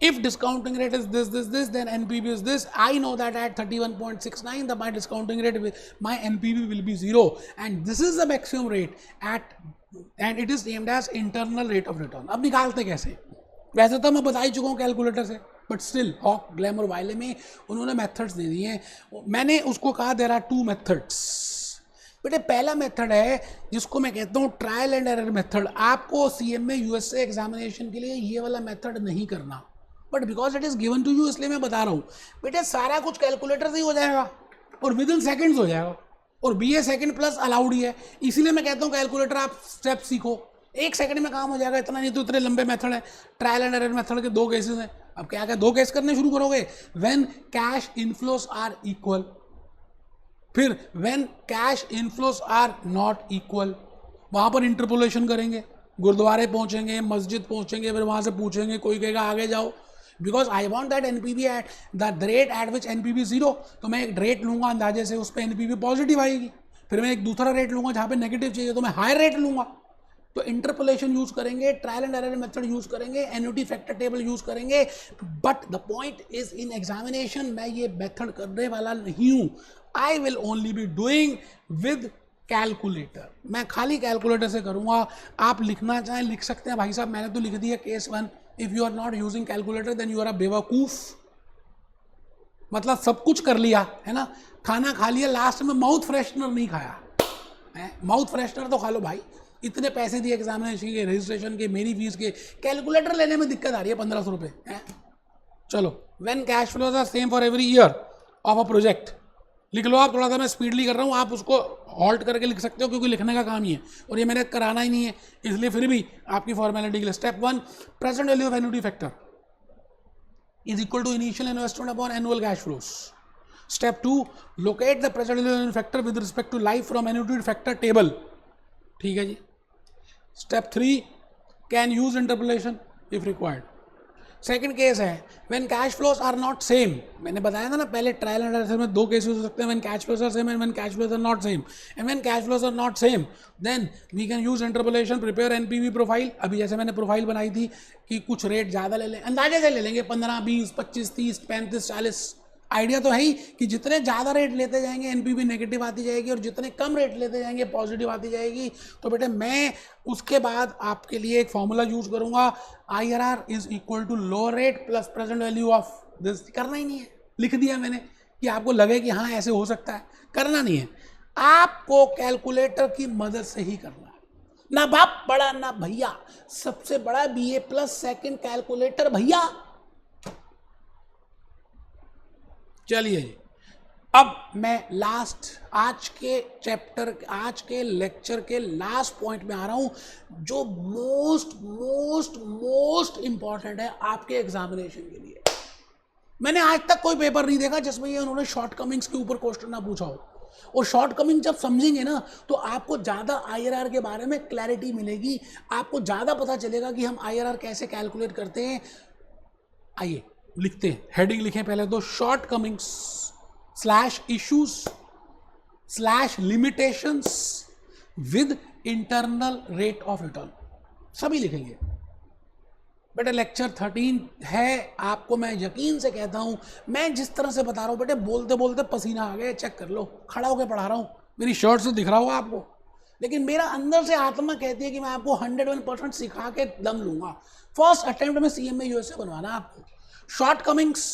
If discounting rate is this, then NPV is this. I know that at 31.69, my discounting rate, my NPV will be 0, and this is the maximum rate and it is named as internal rate of return. अब निकालते कैसे? वैसे तो मैं बता ही चुका हूँ calculator से, बट स्टिल हॉक ग्लैमर वाले में उन्होंने मेथड्स दे दिए हैं। मैंने उसको कहा देयर आर 2 मेथड्स। बेटे पहला मेथड है जिसको मैं कहता हूँ ट्रायल एंड एरर मेथड। आपको CMA USA एग्जामिनेशन के लिए ये वाला मेथड नहीं करना, but because it is given to you इसलिए मैं बता रहा हूँ। बेटे सारा कुछ कैलकुलेटर से ही हो जाएगा और विद इन सेकेंड्स हो जाएगा, और BA सेकंड प्लस अलाउड ही है, इसीलिए मैं कहता हूँ कैलकुलेटर आप स्टेप सीखो, 1 सेकंड में काम हो जाएगा। इतना नहीं तो इतने लंबे मेथड है। ट्रायल एंड एरर मेथड के 2 केसेस हैं। अब क्या क्या 2 केस करने शुरू करोगे, when cash inflows are equal, फिर when cash inflows are not equal, वहां पर इंटरपोलेशन करेंगे, गुरुद्वारे पहुंचेंगे, मस्जिद पहुंचेंगे, फिर वहां से पूछेंगे, कोई कहेगा आगे जाओ, because I want that NPV eight the rate at which NPV 0, तो मैं एक रेट लूंगा अंदाजे से, उस पर NPV पॉजिटिव आएगी। फिर मैं एक दूसरा रेट लूंगा जहां पे नेगेटिव चाहिए, तो मैं हायर रेट लूंगा। तो इंटरपोलेशन यूज करेंगे, trial and error method use करेंगे, एन्युटी फैक्टर टेबल यूज करेंगे, but the point is in examination मैं ये मेथड करने वाला नहीं हूं। I will only be doing with calculator, मैं खाली कैलकुलेटर से करूंगा। आप लिखना चाहें लिख सकते हैं भाई साहब, मैंने तो लिख दिया case 1। If you are not using calculator then you are a बेवकूफ, मतलब सब कुछ कर लिया है ना, खाना खा लिया, लास्ट में माउथ फ्रेशनर नहीं खाया है। माउथ फ्रेशनर तो खा लो भाई, इतने पैसे दिए एग्जामिनेशन के, रजिस्ट्रेशन के, मेरी फीस के, कैलकुलेटर लेने में दिक्कत आ रही है 1500 रुपये है। चलो, when cash flows are same for every year of a project, लिख लो आप, थोड़ा सा मैं स्पीडली कर रहा हूँ, आप उसको हॉल्ट करके लिख सकते हो क्योंकि लिखने का काम ही है और ये मैंने कराना ही नहीं है, इसलिए फिर भी आपकी फॉर्मेलिटी के लिए। Step 1, present value of annuity factor is equal to initial investment upon annual cash flows. Step 2, locate the present value factor with respect to life from annuity factor table, ठीक है जी। Step 3, can use interpolation if required. Second case है when cash flows are not same, मैंने बताया था ना पहले trial and error में 2 केसेस हो सकते हैं, when cash flows are same and when cash flows are not same. And when cash flows are not same then we can use interpolation, prepare NPV profile. अभी जैसे मैंने profile बनाई थी कि कुछ रेट ज़्यादा ले लें, अंदाजे से ले लेंगे 15, 20, 25, 30, 35, 40। आइडिया तो है ही कि जितने ज़्यादा रेट लेते जाएंगे NPV नेगेटिव आती जाएगी और जितने कम रेट लेते जाएंगे पॉजिटिव आती जाएगी। तो बेटे मैं उसके बाद आपके लिए एक फॉर्मूला यूज करूंगा, IRR is equal to low rate plus present value of this. करना ही नहीं है, लिख दिया मैंने कि आपको लगे कि हाँ ऐसे हो सकता है, करना नहीं है, आपको कैलकुलेटर की मदद से ही करना है। ना बाप बड़ा ना भैया, सबसे बड़ा BA प्लस सेकेंड कैलकुलेटर भैया। चलिए जी, अब मैं लास्ट आज के लेक्चर के लास्ट पॉइंट में आ रहा हूं, जो मोस्ट इंपॉर्टेंट है आपके एग्जामिनेशन के लिए। मैंने आज तक कोई पेपर नहीं देखा जिसमें ये उन्होंने शॉर्टकमिंग्स के ऊपर क्वेश्चन ना पूछा हो। और शॉर्टकमिंग जब समझेंगे ना तो आपको ज़्यादा IRR के बारे में क्लैरिटी मिलेगी, आपको ज़्यादा पता चलेगा कि हम IRR कैसे कैलकुलेट करते हैं। आइए लिखते हैं, हेडिंग लिखें पहले तो, shortcomings slash issues slash limitations with internal rate of return, सभी लिखेंगे। बेटे लेक्चर 13 है, आपको मैं यकीन से कहता हूं, मैं जिस तरह से बता रहा हूं बेटे, बोलते बोलते पसीना आ गया, चेक कर लो, खड़ा होकर पढ़ा रहा हूं, मेरी शर्ट से दिख रहा होगा आपको, लेकिन मेरा अंदर से आत्मा कहती है कि मैं आपको 101% सिखा के दम लूंगा। फर्स्ट अटेम्प्ट में CMA USA बनवाना आपको। शॉर्टकमिंग्स,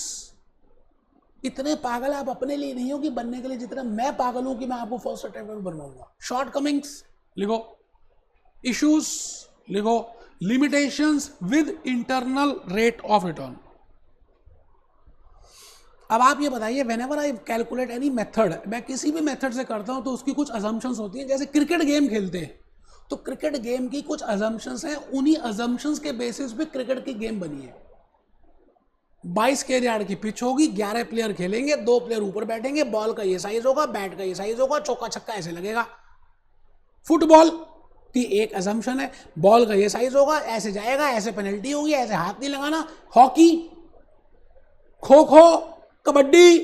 इतने पागल आप अपने लिए नहीं हो कि बनने के लिए जितना मैं पागल हूं कि मैं आपको फर्स्ट अटेम्प्ट में बनवाऊंगा। शॉर्टकमिंग्स लिखो, इश्यूज लिखो, limitations with internal rate of return. अब आप ये बताइए, whenever I calculate any method, मैं किसी भी मेथड से करता हूं तो उसकी कुछ अजम्पशंस होती हैं। जैसे क्रिकेट गेम खेलते हैं तो क्रिकेट गेम की कुछ अजम्पशंस हैं, उन्हीं अजम्पशंस के बेसिस पे क्रिकेट की गेम बनी है। 22 स्क्वायर यार्ड की पिच होगी, 11 प्लेयर खेलेंगे, 2 प्लेयर ऊपर बैठेंगे, बॉल का ये साइज होगा, बैट का ये साइज होगा, चौका छक्का ऐसे लगेगा। फुटबॉल की एक अजम्पशन है, बॉल का ये साइज होगा, ऐसे जाएगा, ऐसे पेनल्टी होगी, ऐसे हाथ नहीं लगाना। हॉकी, खो खो, कबड्डी,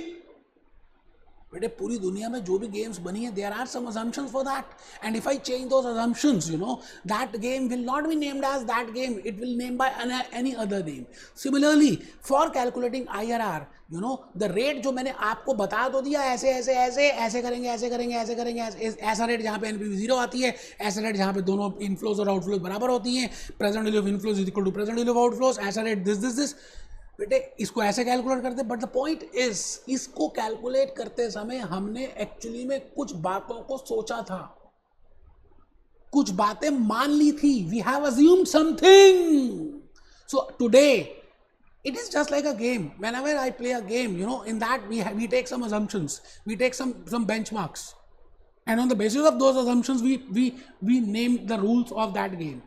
बेटे पूरी दुनिया में जो भी गेम्स बनी है, there are some assumptions for that, and if I change those assumptions, you know, that game will not be named as that game, it will named by any other name. Similarly, for calculating IRR, you know, the rate जो मैंने आपको बता तो दिया, ऐसे ऐसे ऐसे ऐसे करेंगे, ऐसे करेंगे, ऐसे करेंगे, ऐसा रेट जहाँ पे NPV 0 आती है, ऐसा रेट जहाँ पे दोनों इनफ्लोज और आउटफ्लोज बराबर होती हैं, present value of inflows is equal to present value of outflows, ऐसा रेट दिस। बेटे इसको ऐसे कैलकुलेट करते, बट द पॉइंट इज, इसको कैलकुलेट करते समय हमने एक्चुअली में कुछ बातों को सोचा था, कुछ बातें मान ली थी, we have assumed something. So today it is just like a game. Whenever I play a game, you know, in that we take some assumptions, we take some benchmarks, and on the basis of those assumptions we name the rules of that game.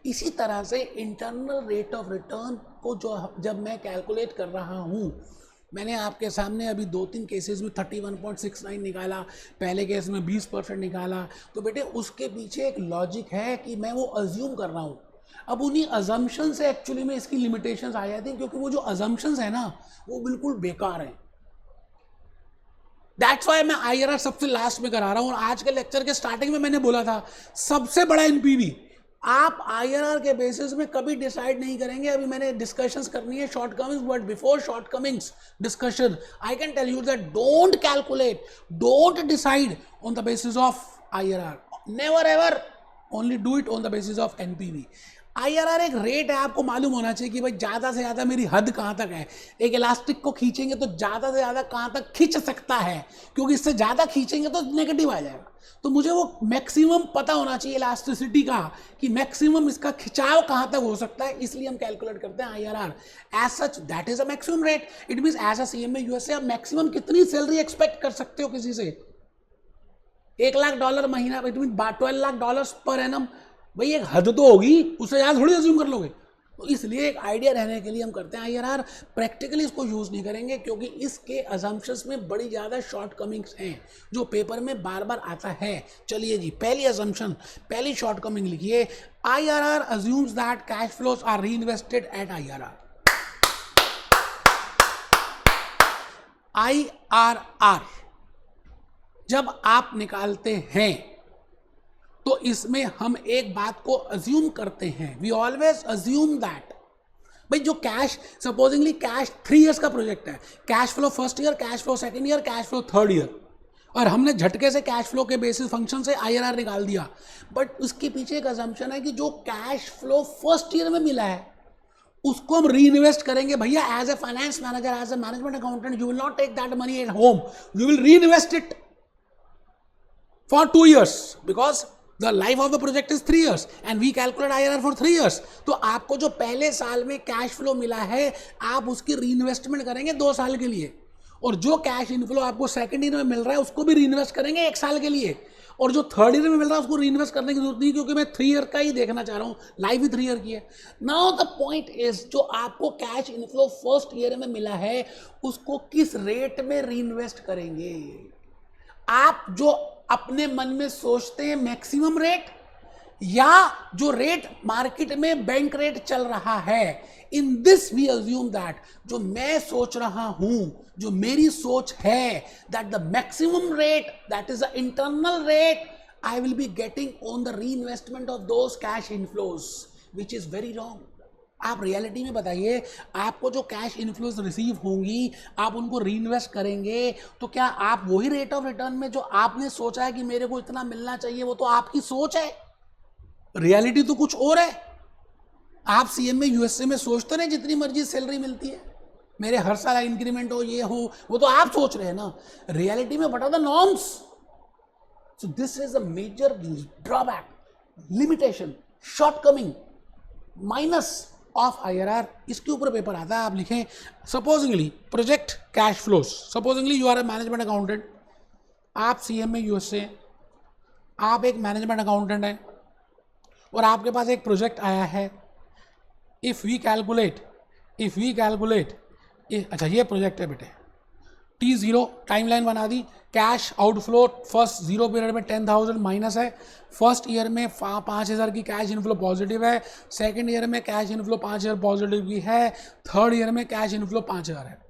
इसी तरह से internal rate of return को जब मैं calculate कर रहा हूँ, मैंने आपके सामने अभी 2-3 केसेस में 31.69 निकाला, पहले केस में 20% निकाला, तो बेटे उसके पीछे एक लॉजिक है कि मैं वो अज्यूम कर रहा हूँ। अब उन्हीं अजम्पशन से एक्चुअली में इसकी लिमिटेशंस आ जाती हैं, क्योंकि वो जो अजम्पशंस है ना वो बिल्कुल बेकार हैं। दैट्स वाई मैं IRR सबसे लास्ट में करा रहा हूँ। और आज के लेक्चर के स्टार्टिंग में मैंने बोला था, सबसे बड़ा NPV आप IRR के बेसिस में कभी डिसाइड नहीं करेंगे। अभी मैंने डिस्कशंस करनी है shortcomings, but before shortcomings discussion I can tell you that don't calculate, don't decide on the basis of IRR, never ever, only do it on the basis of NPV। IRR एक rate है, आपको मालूम होना चाहिए कि भाई ज़्यादा से ज़्यादा मेरी हद कहाँ तक है। एक इलास्टिक को खींचेंगे तो ज़्यादा से ज़्यादा कहाँ तक खींच सकता है, क्योंकि इससे ज़्यादा खींचेंगे तो नेगेटिव आ जाएगा। तो मुझे वो मैक्सिमम पता होना चाहिए इलास्टिसिटी का, कि मैक्सिमम इसका खिंचाव कहाँ तक हो सकता है, इसलिए हम कैलकुलेट करते हैं IRR। As such that is a maximum rate. It means as a CMA USA आप मैक्सिमम कितनी सैलरी एक्सपेक्ट कर सकते हो किसी से? $1 लाख महीना, it mean $12 lakh per annum. भाई एक हद तो होगी, उससे ज़्यादा थोड़ी अज्यूम कर लोगे। तो इसलिए एक आइडिया रहने के लिए हम करते हैं IRR। प्रैक्टिकली इसको यूज़ नहीं करेंगे, क्योंकि इसके अजम्पशंस में बड़ी ज़्यादा शॉर्टकमिंग्स हैं जो पेपर में बार बार आता है। चलिए जी, पहली अजम्पशन, पहली शॉर्टकमिंग लिखिए, IRR assumes that cash flows are reinvested at IRR। IRR जब आप निकालते हैं तो इसमें हम एक बात को अज्यूम करते हैं, वी ऑलवेज अज्यूम दैट भाई जो कैश, सपोजिंगली कैश 3 इयर्स का प्रोजेक्ट है, cash flow first year, cash flow second year, cash flow third year, और हमने झटके से कैश फ्लो के बेसिस फंक्शन से IRR निकाल दिया। बट उसके पीछे एक अजम्पशन है कि जो कैश फ्लो फर्स्ट ईयर में मिला है उसको हम री इन्वेस्ट करेंगे। भैया as a finance manager, as a management accountant, you will not take that money at home, you will reinvest it for 2 years, बिकॉज The life of the project is 3 years and we calculate IRR for 3 years. तो आपको जो पहले साल में cash flow मिला है आप उसकी री इन्वेस्टमेंट करेंगे 2 साल के लिए, और जो कैश इनफ्लो आपको सेकंड ईयर में मिल रहा है उसको भी री इन्वेस्ट करेंगे 1 साल के लिए। और जो थर्ड ईयर में मिल रहा है उसको री इन्वेस्ट करने की जरूरत नहीं, क्योंकि मैं 3 ईयर का ही देखना चाह रहा हूँ, लाइफ ही 3 ईयर की है। नाउ द पॉइंट इज, जो आपको कैश इनफ्लो फर्स्ट ईयर में मिला है उसको किस रेट में री इन्वेस्ट करेंगे? आप जो अपने मन में सोचते हैं मैक्सिमम रेट, या जो रेट मार्केट में बैंक रेट चल रहा है, in this we assume that जो मैं सोच रहा हूं, जो मेरी सोच है, that the maximum rate, that is the internal rate I will be getting on the reinvestment of those cash inflows, which is very wrong. आप रियलिटी में बताइए, आपको जो कैश इनफ्लोज रिसीव होंगी आप उनको री इन्वेस्ट करेंगे, तो क्या आप वही रेट ऑफ रिटर्न में जो आपने सोचा है कि मेरे को इतना मिलना चाहिए, वो तो आपकी सोच है, रियलिटी तो कुछ और है। आप सीएमए यूएसए में सोचते नहीं जितनी मर्जी सैलरी मिलती है, मेरे हर साल इंक्रीमेंट हो, ये हो, वो तो आप सोच रहे हैं ना। रियलिटी में what are the norms? So this is a major drawback, limitation, shortcoming, minus of IRR. इसके ऊपर पेपर आता है, आप लिखें supposingly project cash flows, supposingly you are a management accountant, आप सीएमए यूएसए, आप एक मैनेजमेंट अकाउंटेंट हैं और आपके पास एक प्रोजेक्ट आया है। इफ़ वी कैलकुलेट, अच्छा ये प्रोजेक्ट है बेटे, T0 टाइमलाइन बना दी, कैश आउटफ्लो फर्स्ट 0 पीरियड में 10,000 माइनस है, फर्स्ट ईयर में 5,000 की कैश इनफ्लो पॉजिटिव है, सेकंड ईयर में कैश इनफ्लो 5,000 पॉजिटिव की है, थर्ड ईयर में कैश इनफ्लो 5,000 है।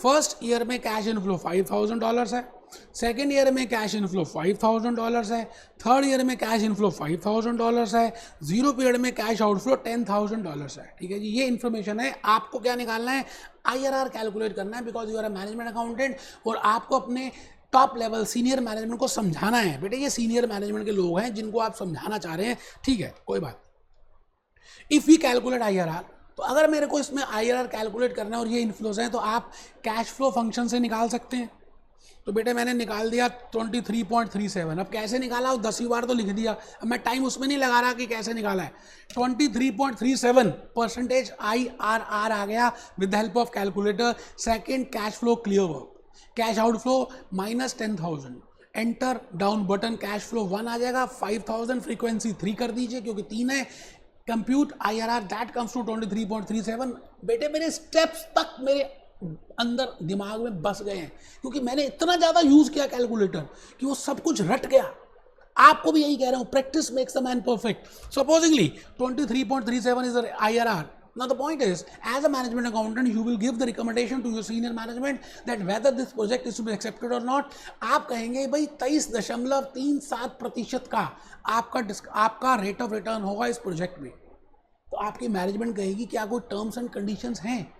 फर्स्ट ईयर में कैश इनफ्लो $5,000 है, सेकेंड ईयर में कैश इनफ्लो $5,000 है, थर्ड ईयर में कैश इनफ्लो $5,000 है, 0 पीरियड में कैश आउटफ्लो $10,000 है। ठीक है जी, ये इन्फॉर्मेशन है। आपको क्या निकालना है? आईआरआर कैलकुलेट करना है, because you are a management accountant, और आपको अपने टॉप लेवल सीनियर मैनेजमेंट को समझाना है। बेटे ये सीनियर मैनेजमेंट के लोग हैं जिनको आप समझाना चाह रहे हैं, ठीक है, कोई बात। इफ़ वी कैलकुलेट आईआरआर, तो अगर मेरे को इसमें आईआरआर कैलकुलेट करना है और ये इन्फ्लोज हैं, तो आप कैश फ्लो फंक्शन से निकाल सकते हैं। तो बेटे मैंने निकाल दिया 23.37। अब कैसे निकाला, 10 बार तो लिख दिया, अब मैं टाइम उसमें नहीं लगा रहा कि कैसे निकाला है। 23.37% IRR आ गया with the help of calculator. Second cash flow clear work, cash outflow -10,000, enter down button, cash flow 1 आ जाएगा, 5,000 फ्रीक्वेंसी 3 कर दीजिए क्योंकि 3 है, compute IRR that comes to 23.37। बेटे मेरे स्टेप्स तक मेरे अंदर दिमाग में बस गए हैं, क्योंकि मैंने इतना ज़्यादा यूज़ किया कैलकुलेटर कि वो सब कुछ रट गया। आपको भी यही कह रहा हूँ, practice makes a man perfect. Supposedly 23.37 is IRR. Now the point is, as a management accountant, you will give the recommendation to your senior management that whether this project is to be accepted or not. आप कहेंगे भाई 23.37% का आपका rate of return होगा इस project में, तो आपकी मैनेजमेंट कहेगी क्या कोई टर्म्स एंड कंडीशंस हैं?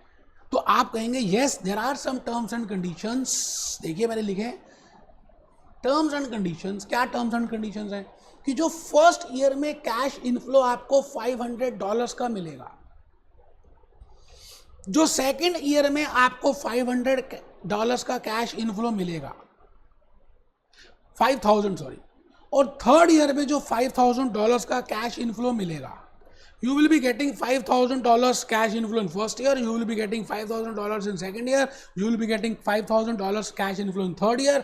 तो आप कहेंगे yes there are some terms and conditions. देखिए मैंने लिखे टर्म्स एंड कंडीशंस। क्या टर्म्स एंड कंडीशंस हैं? कि जो फर्स्ट ईयर में कैश इनफ्लो आपको $500 का मिलेगा, जो सेकंड ईयर में आपको $500 का कैश इनफ्लो मिलेगा, 5,000 सॉरी, और थर्ड ईयर में जो $5,000 का कैश इनफ्लो मिलेगा, you will be getting $5,000 cash inflow in first year, you will be getting $5,000 in second year, you will be getting $5,000 cash inflow in third year।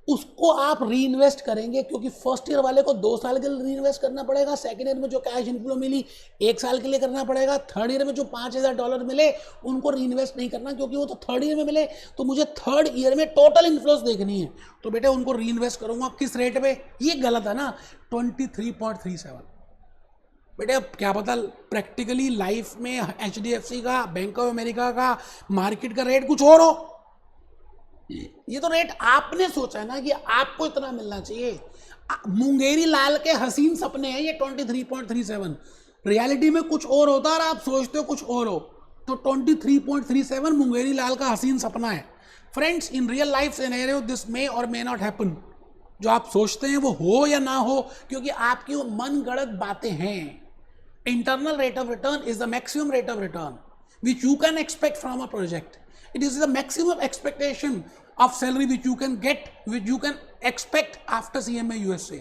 उसको आप री invest करेंगे, क्योंकि फर्स्ट ईयर वाले को 2 साल के लिए री इन्वेस्ट करना पड़ेगा, सेकंड ईयर में जो कैश इनफ्लो मिली 1 साल के लिए करना पड़ेगा, थर्ड ईयर में जो $5,000 मिले उनको री इन्वेस्ट नहीं करना, क्योंकि वो तो थर्ड ईयर में मिले, तो मुझे थर्ड ईयर में टोटल इन्फ्लोज देखनी है। तो बेटे उनको री इन्वेस्ट करूंगा किस रेट पे? ये गलत है ना, 23.37। बेटे अब क्या पता प्रैक्टिकली लाइफ में HDFC का, बैंक ऑफ अमेरिका का, मार्केट का रेट कुछ और हो। ये तो रेट आपने सोचा है ना कि आपको इतना मिलना चाहिए। मुंगेरी लाल के हसीन सपने हैं ये 23.37, रियलिटी में कुछ और होता है और आप सोचते हो कुछ और हो। तो 23.37 मुंगेरी लाल का हसीन सपना है। Friends, in real life scenario this may और मे नॉट हैपन। जो आप सोचते हैं वो हो या ना हो, क्योंकि आपकी वो मन गढ़ंत बातें हैं। Internal rate of return is the maximum rate of return which you can expect from a project. It is the maximum expectation of salary which you can get, which you can expect after CMA USA.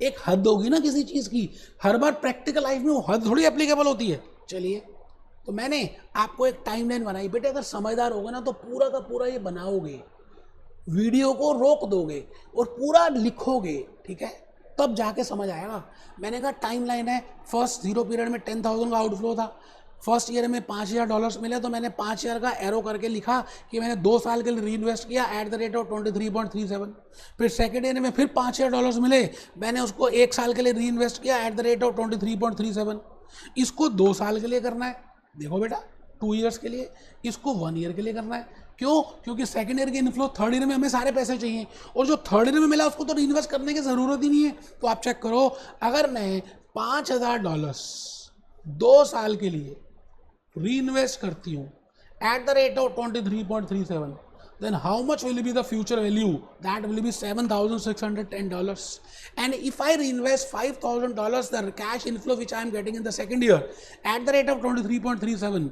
एक हद होगी ना किसी चीज़ की, हर बार practical life में वो हद थोड़ी एप्लीकेबल होती है। चलिए तो मैंने आपको एक टाइमलाइन बनाई, बेटे अगर समझदार होगा ना तो पूरा का पूरा ये बनाओगे, वीडियो को रोक दोगे और पूरा लिखोगे, ठीक है, तब जाके समझ आएगा। मैंने कहा टाइमलाइन है, फर्स्ट 0 पीरियड में 10,000 का आउटफ्लो था, फर्स्ट ईयर में $5,000 मिले, तो मैंने 5 ईयर का एरो करके लिखा कि मैंने 2 साल के लिए री इन्वेस्ट किया एट द रेट ऑफ 23.37। फिर सेकेंड ईयर में फिर $5,000 मिले, मैंने उसको 1 साल के लिए री इन्वेस्ट किया एट द रेट ऑफ 23.37। इसको 2 साल के लिए करना है, देखो बेटा 2 ईयर्स के लिए, इसको 1 ईयर के लिए करना है। क्यों? क्योंकि सेकंड ईयर के इनफ्लो थर्ड ईयर में हमें सारे पैसे चाहिए, और जो थर्ड ईयर में मिला उसको तो इन्वेस्ट करने की ज़रूरत ही नहीं है। तो आप चेक करो, अगर मैं $5,000 2 साल के लिए री इन्वेस्ट करती हूँ eight the rate of 23.37, then how much will be the future value? That will be $7,610. And if I reinvest $5,000, the cash inflow which I am getting in the second year at the rate of 23.37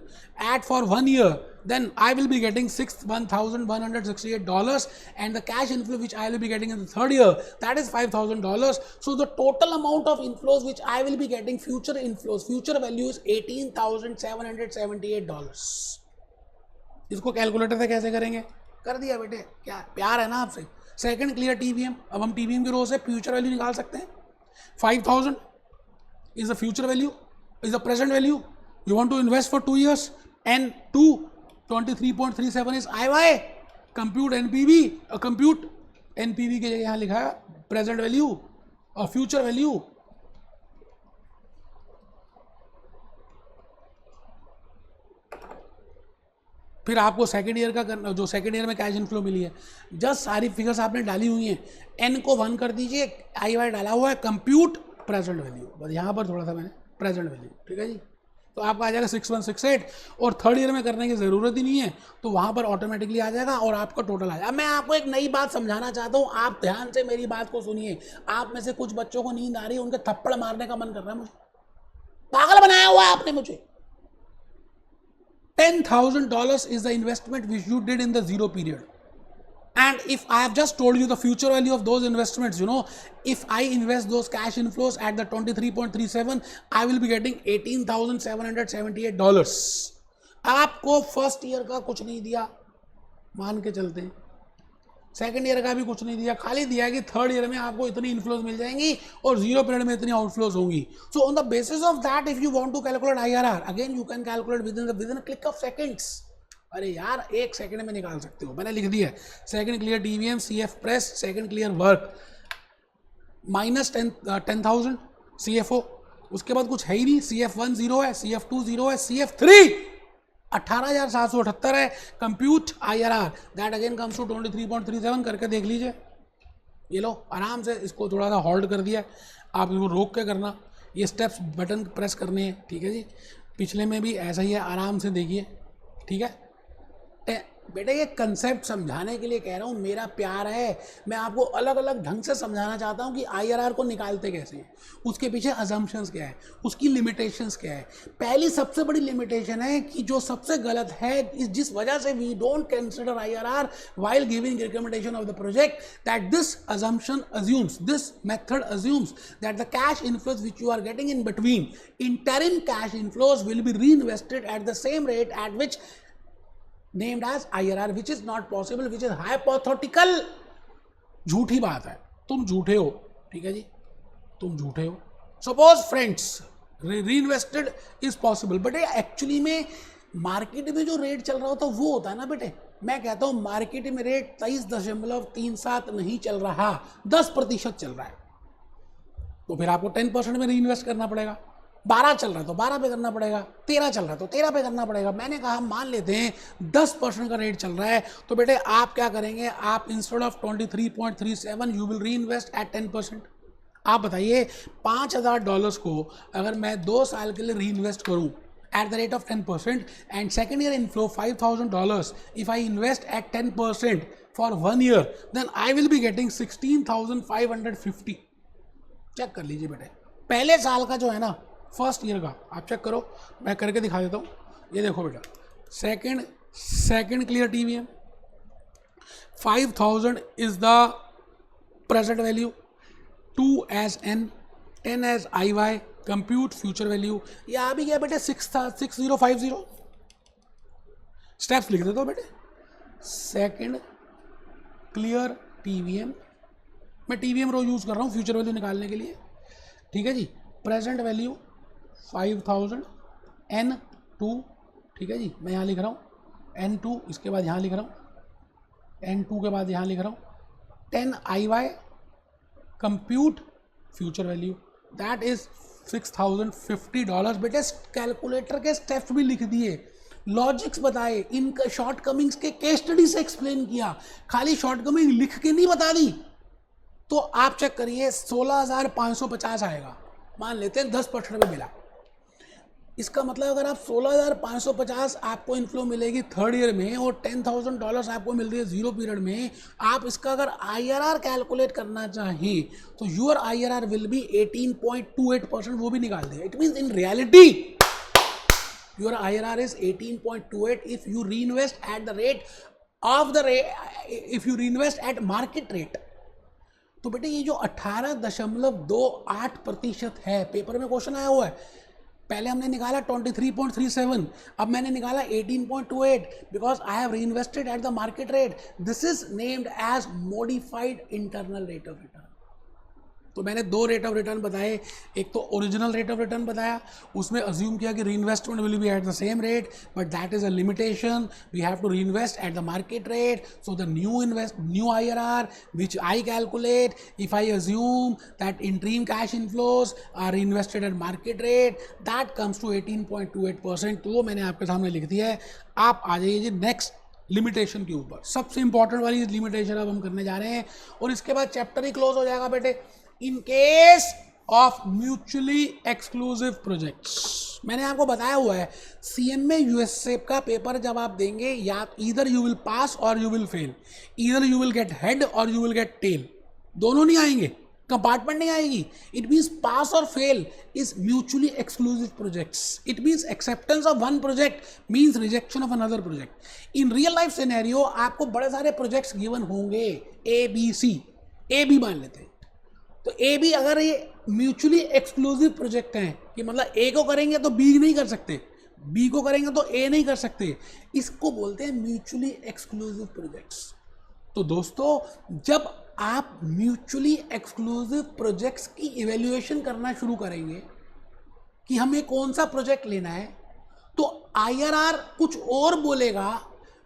at for 1 year, then I will be getting $1,168, and the cash inflow which I will be getting in the third year, that is $5,000. So the total amount of inflows which I will be getting, future inflows, future value is $18,778. इसको calculator से कैसे करेंगे? कर दिया बेटे, क्या प्यार है ना आपसे। सेकंड क्लियर टीवीएम, अब हम टीवीएम के रो से फ्यूचर वैल्यू निकाल सकते हैं। 5,000 is the future value, is the present value, you want to invest for 2 years, and 23.37 is IY, compute NPV, compute NPV के जगह यहाँ लिखा है प्रेजेंट वैल्यू और फ्यूचर वैल्यू। फिर आपको सेकेंड ईयर का करना, जो सेकेंड ईयर में कैश इनफ्लो मिली है, जस्ट सारी फिगर्स आपने डाली हुई हैं, एन को 1 कर दीजिए, IY डाला हुआ है, कंप्यूट प्रेजेंट वैल्यू, बस यहाँ पर थोड़ा सा मैंने प्रेजेंट वैल्यू, ठीक है जी। तो आपका आ जाएगा 6168, और थर्ड ईयर में करने की ज़रूरत ही नहीं है, तो वहाँ पर ऑटोमेटिकली आ जाएगा और आपका टोटल आ जाएगा। मैं आपको एक नई बात समझाना चाहता हूँ, आप ध्यान से मेरी बात को सुनिए। आप में से कुछ बच्चों को नींद आ रही है, उनके थप्पड़ मारने का मन कर रहा है मुझे, पागल बनाया हुआ है आपने मुझे। $10,000 is the investment which you did in the 0 period, and if I have just told you the future value of those investments, you know, if I invest those cash inflows at the 23.37, I will be getting $18,778. आपको first year का कुछ नहीं दिया, मान के चलते हैं, second year का भी कुछ नहीं दिया, खाली दिया कि थर्ड ईयर में आपको इतनी इनफ्लोज मिल जाएंगी और 0 पीरियड में इतनी आउटफ्लोज होंगी। So on the basis of that, if you want to calculate IRR, again you can calculate within a click of seconds. अरे यार 1 सेकंड में निकाल सकते हो, मैंने लिख दिया है। Second clear TVM, CF press, second clear work, minus 10,000 CFO, उसके बाद कुछ है ही नहीं, CF1 0 है, CF2 0 है, CF3 18,778 है, compute IRR, that again comes to 23.37, करके देख लीजिए। ये लो आराम से, इसको थोड़ा सा होल्ड कर दिया, आप इसको रोक के करना, ये स्टेप्स बटन प्रेस करने हैं, ठीक है जी। पिछले में भी ऐसा ही है, आराम से देखिए, ठीक है। बेटे ये कंसेप्ट समझाने के लिए कह रहा हूँ, मेरा प्यार है, मैं आपको अलग अलग ढंग से समझाना चाहता हूँ कि IRR को निकालते कैसे हैं, उसके पीछे अजम्पशंस क्या है, उसकी लिमिटेशंस क्या है। पहली सबसे बड़ी लिमिटेशन है कि जो सबसे गलत है, जिस वजह से we don't consider IRR while giving recommendation of the project, that this assumption assumes, this method assumes that the cash inflows which you are getting in between, interim cash inflows, will be reinvested at the same rate at which named as IRR, which is not possible, which is hypothetical। झूठी बात है, तुम झूठे हो, ठीक है जी, तुम झूठे हो। Suppose friends reinvested is possible, but actually में मार्केट में जो रेट चल रहा होता है वो होता है ना बेटे। मैं कहता हूं मार्केट में रेट 23.37 नहीं चल रहा, 10% चल रहा है, तो फिर आपको 10% में रीइन्वेस्ट करना पड़ेगा। 12 चल रहा है तो 12 पे करना पड़ेगा, 13 चल रहा है तो 13 पे करना पड़ेगा। मैंने कहा मान लेते हैं 10% का रेट चल रहा है, तो बेटे आप क्या करेंगे, आप इंस्टेड ऑफ 23.37 यू विल री इन्वेस्ट एट 10%। आप बताइए $5,000 को अगर मैं 2 साल के लिए री इन्वेस्ट करूँ at the rate of 10%, and second year inflow $5,000, if I invest at 10% for 1 year, then I will be getting 16,550। Check कर लीजिए बेटे, पहले साल का जो है ना, फर्स्ट ईयर का आप चेक करो, मैं करके दिखा देता हूँ। ये देखो बेटा, second clear TVM 5,000 is the present value, 2 as N, 10 as IY, compute future value, ये आ भी गया बेटे 6050, स्टेप्स लिख देता हूँ बेटे। सेकंड क्लियर टीवीएम, मैं टीवीएम रो यूज़ कर रहा हूँ फ्यूचर वैल्यू निकालने के लिए, ठीक है जी। प्रेजेंट वैल्यू 5000 N2, ठीक है जी, मैं यहाँ लिख रहा हूँ N2, इसके बाद यहाँ लिख रहा हूँ N2 के बाद यहाँ लिख रहा हूँ 10 IY compute future value that is $6050। बेटे कैलकुलेटर के स्टेप्स भी लिख दिए, लॉजिक्स बताए, इन शॉर्ट कमिंग्स के केस स्टडी से एक्सप्लेन किया, खाली शॉर्ट कमिंग लिख के नहीं बता दी। तो आप चेक करिए 16,550 आएगा, मान लेते हैं 10% में मिला। इसका मतलब अगर आप 16,550 आपको इनफ्लो मिलेगी थर्ड ईयर में और $10,000 आपको मिल रही है जीरो पीरियड में, आप इसका अगर IRR कैलकुलेट करना चाहें तो योर IRR विल बी 18.28%, वो भी निकाल दिया। It means in reality your IRR is 18.28 if you reinvest at the rate of the if you reinvest eight market rate. तो बेटे ये जो 18.28% है, पेपर में क्वेश्चन आया हुआ है, पहले हमने निकाला 23.37, अब मैंने निकाला 18.28 because I have reinvested at the market rate. This is named as modified internal rate of return. तो मैंने दो रेट ऑफ रिटर्न बताए, एक तो ओरिजिनल रेट ऑफ रिटर्न बताया, उसमें अज्यूम किया कि reinvestment will be at the same rate, but that is a limitation, we have to reinvest at the market rate. So the new IRR which I calculate, if I assume that interim cash inflows are reinvested at market rate, that comes to 18.28%। तो वो मैंने आपके सामने लिख दिया है। आप आ जाइए जी नेक्स्ट लिमिटेशन के ऊपर, सबसे इंपॉर्टेंट वाली लिमिटेशन अब हम करने जा रहे हैं और इसके बाद चैप्टर ही क्लोज हो जाएगा बेटे। इन case of mutually exclusive projects, मैंने आपको बताया हुआ है CMA USA का पेपर जब आप देंगे, या ईदर यू विल पास और you will fail, either you will get head और यू विल गेट टेल, दोनों नहीं आएंगे, कंपार्टमेंट नहीं आएगी। इट मीन्स पास और fail is mutually exclusive projects. It means acceptance of one project means rejection of another project. In real life scenario आपको बड़े सारे प्रोजेक्ट्स गिवन होंगे, ABC, A भी मान लेते हैं, तो ए भी अगर ये म्यूचुअली एक्सक्लूसिव प्रोजेक्ट हैं कि मतलब ए को करेंगे तो बी नहीं कर सकते, बी को करेंगे तो ए नहीं कर सकते, इसको बोलते हैं म्यूचुअली एक्सक्लूसिव प्रोजेक्ट्स। तो दोस्तों जब आप म्यूचुअली एक्सक्लूसिव प्रोजेक्ट्स की इवेल्युएशन करना शुरू करेंगे कि हमें कौन सा प्रोजेक्ट लेना है, तो IRR कुछ और बोलेगा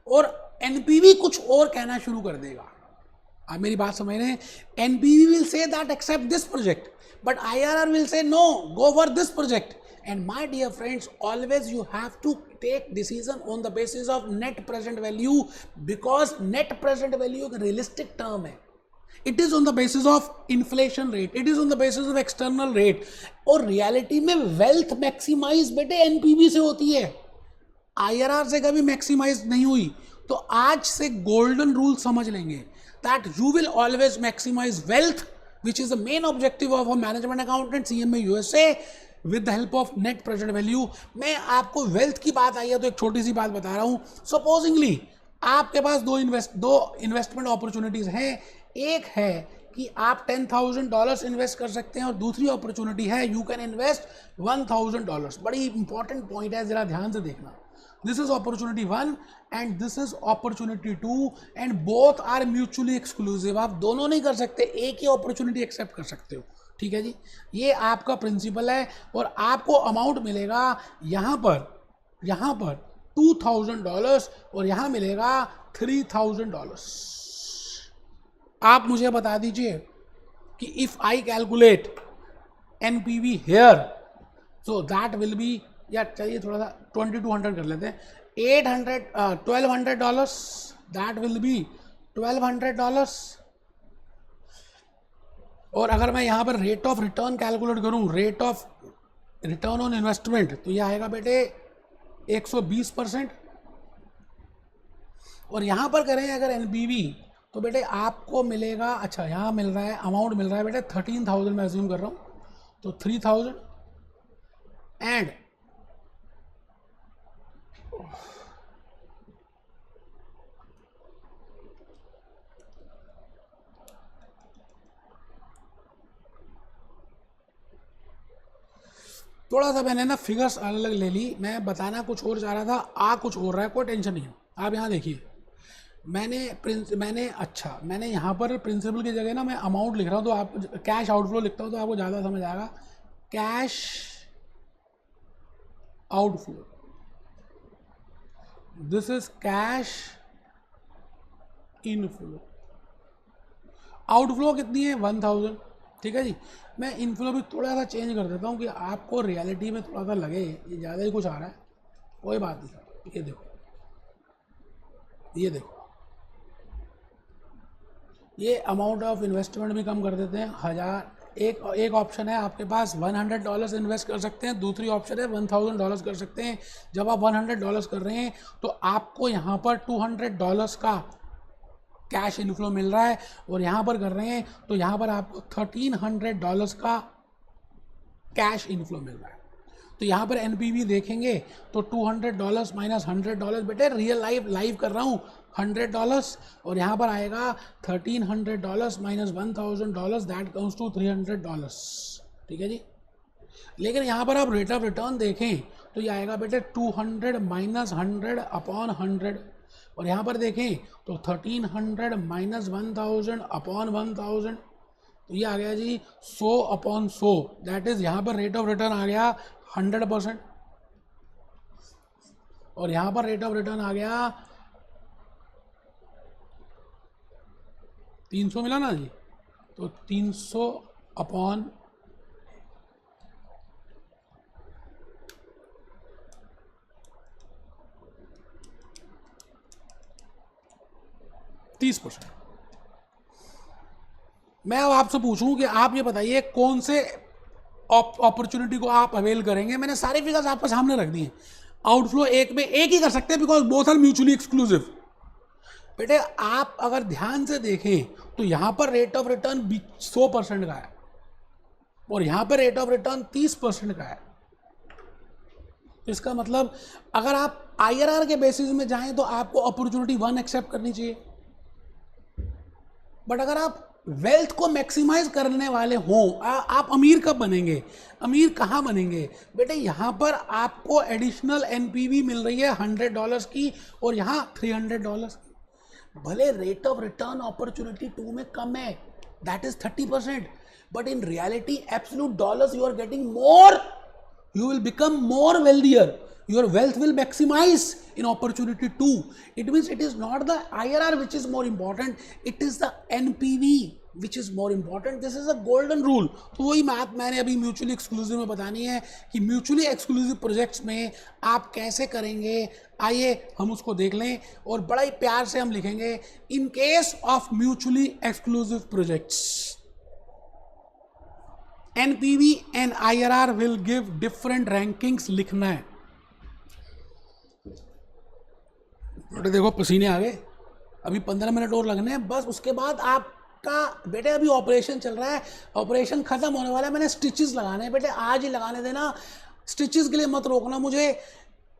और NPV कुछ और कहना शुरू कर देगा। आप मेरी बात समझ रहे हैं? NPV will say that accept this project, but IRR will say no, go for this project. And my dear friends, always you have to take decision on the basis of net present value, because net present value एक realistic term है. It is on the basis of inflation rate, it is on the basis of external rate. और reality में wealth maximize बेटे NPV से होती है, IRR से कभी maximize नहीं हुई। तो आज से golden rule समझ लेंगे that you will always maximize wealth, which is the main objective of a management accountant CMA USA with the help of net present value। मैं आपको wealth की बात आई है तो एक छोटी सी बात बता रहा हूँ। सपोजिंगली आपके पास दो इन्वेस्टमेंट अपॉर्चुनिटीज हैं, एक है कि आप $10,000 इन्वेस्ट कर सकते हैं और दूसरी अपॉर्चुनिटी है यू कैन इन्वेस्ट $1,000। बड़ी इंपॉर्टेंट पॉइंट है, जरा ध्यान से देखना। This is opportunity 1 and this is opportunity 2 and both are mutually exclusive। आप दोनों नहीं कर सकते, एक ही अपॉर्चुनिटी एक्सेप्ट कर सकते हो, ठीक है जी। ये आपका प्रिंसिपल है और आपको अमाउंट मिलेगा यहाँ पर $2,000 और यहाँ मिलेगा $3,000। आप मुझे बता दीजिए कि if I calculate NPV here, so that will be, या चाहिए थोड़ा सा 2200 कर लेते हैं, $1,200, दैट विल बी $1,200। और अगर मैं यहाँ पर रेट ऑफ रिटर्न कैलकुलेट करूँ, rate of return on investment, तो यह आएगा बेटे 120%। और यहाँ पर करें अगर NPV तो बेटे आपको मिलेगा, अच्छा यहाँ मिल रहा है, अमाउंट मिल रहा है बेटे 13,000, मैं अज्यूम कर रहा हूँ, तो 3,000 एंड थोड़ा सा मैंने ना फिगर्स अलग अलग ले ली, मैं बताना कुछ और चाह रहा था, कुछ और रहा है, कोई टेंशन नहीं है। आप यहाँ देखिए, मैंने यहाँ पर प्रिंसिपल की जगह ना मैं अमाउंट लिख रहा हूँ, तो आप कैश आउटफ्लो लिखता हूँ तो आपको ज़्यादा समझ आएगा। Cash outflow, this is cash inflow. Outflow कितनी है? 1000। ठीक है जी। मैं इनफ्लो भी थोड़ा सा चेंज कर देता हूँ कि आपको रियलिटी में थोड़ा सा लगे ये ज़्यादा ही कुछ आ रहा है, कोई बात नहीं सर। ये देखो, ये देखो, ये अमाउंट ऑफ इन्वेस्टमेंट भी कम कर देते हैं। 1000, एक ऑप्शन है आपके पास $100 इन्वेस्ट कर सकते हैं, दूसरी ऑप्शन है $1000 कर सकते हैं। जब आप $100 कर रहे हैं तो आपको यहाँ पर $200 का कैश इनफ्लो मिल रहा है, और यहाँ पर कर रहे हैं तो यहाँ पर आपको $1300 का कैश इनफ्लो मिल रहा है। तो यहाँ पर एनपीवी देखेंगे तो $200 माइनस $100, बेटे रियल लाइव कर रहा हूँ, $100, और यहाँ पर आएगा $1300 माइनस $1000, दैट कम्स टू $300। ठीक है जी। लेकिन यहाँ पर आप रेट ऑफ रिटर्न देखें तो ये आएगा बेटे 200 माइनस 100 अपॉन 100, और यहाँ पर देखें तो 1300 माइनस 1000 अपॉन 1000, तो ये आ गया जी 100 अपॉन 100, दैट इज यहाँ पर रेट ऑफ रिटर्न आ गया 100%, और यहाँ पर रेट ऑफ रिटर्न आ गया 300 मिला ना जी, तो 300 अपॉन 30%। मैं अब आपसे पूछूं कि आप ये बताइए कौन से अपॉर्चुनिटी को आप अवेल करेंगे। मैंने सारे फिगर्स आपके सामने रख दिए। आउटफ्लो एक में एक ही कर सकते हैं because both are mutually exclusive. बेटे आप अगर ध्यान से देखें तो यहां पर रेट ऑफ रिटर्न 100% का है और यहां पर रेट ऑफ रिटर्न 30% का है। इसका मतलब अगर आप IRR के बेसिस में जाएं तो आपको अपॉर्चुनिटी 1 एक्सेप्ट करनी चाहिए, बट अगर आप वेल्थ को मैक्सिमाइज करने वाले हों, आप अमीर कब बनेंगे? अमीर कहाँ बनेंगे? बेटे यहाँ पर आपको एडिशनल NPV मिल रही है $100 की और यहाँ $300 की। भले रेट ऑफ रिटर्न अपॉर्चुनिटी 2 में कम है, that is 30%, but in reality absolute dollars you are getting more, you will become more wealthier, your wealth will maximize in opportunity 2. It means it is not the IRR which is more important, it is the NPV which is more important. This is a golden rule. तो वही बात मैंने अभी mutually exclusive में बतानी है कि mutually exclusive projects में आप कैसे करेंगे। आइए हम उसको देख लें और बड़ा ही प्यार से हम लिखेंगे इन case of mutually exclusive projects NPV and IRR will give different rankings लिखना है। देखो पसीने आ गए, अभी 15 मिनट और लगने हैं बस, उसके बाद आपका बेटे अभी ऑपरेशन चल रहा है, ऑपरेशन खत्म होने वाला है। मैंने स्टिचेस लगाने हैं बेटे, आज ही लगाने देना, स्टिचेस के लिए मत रोकना मुझे।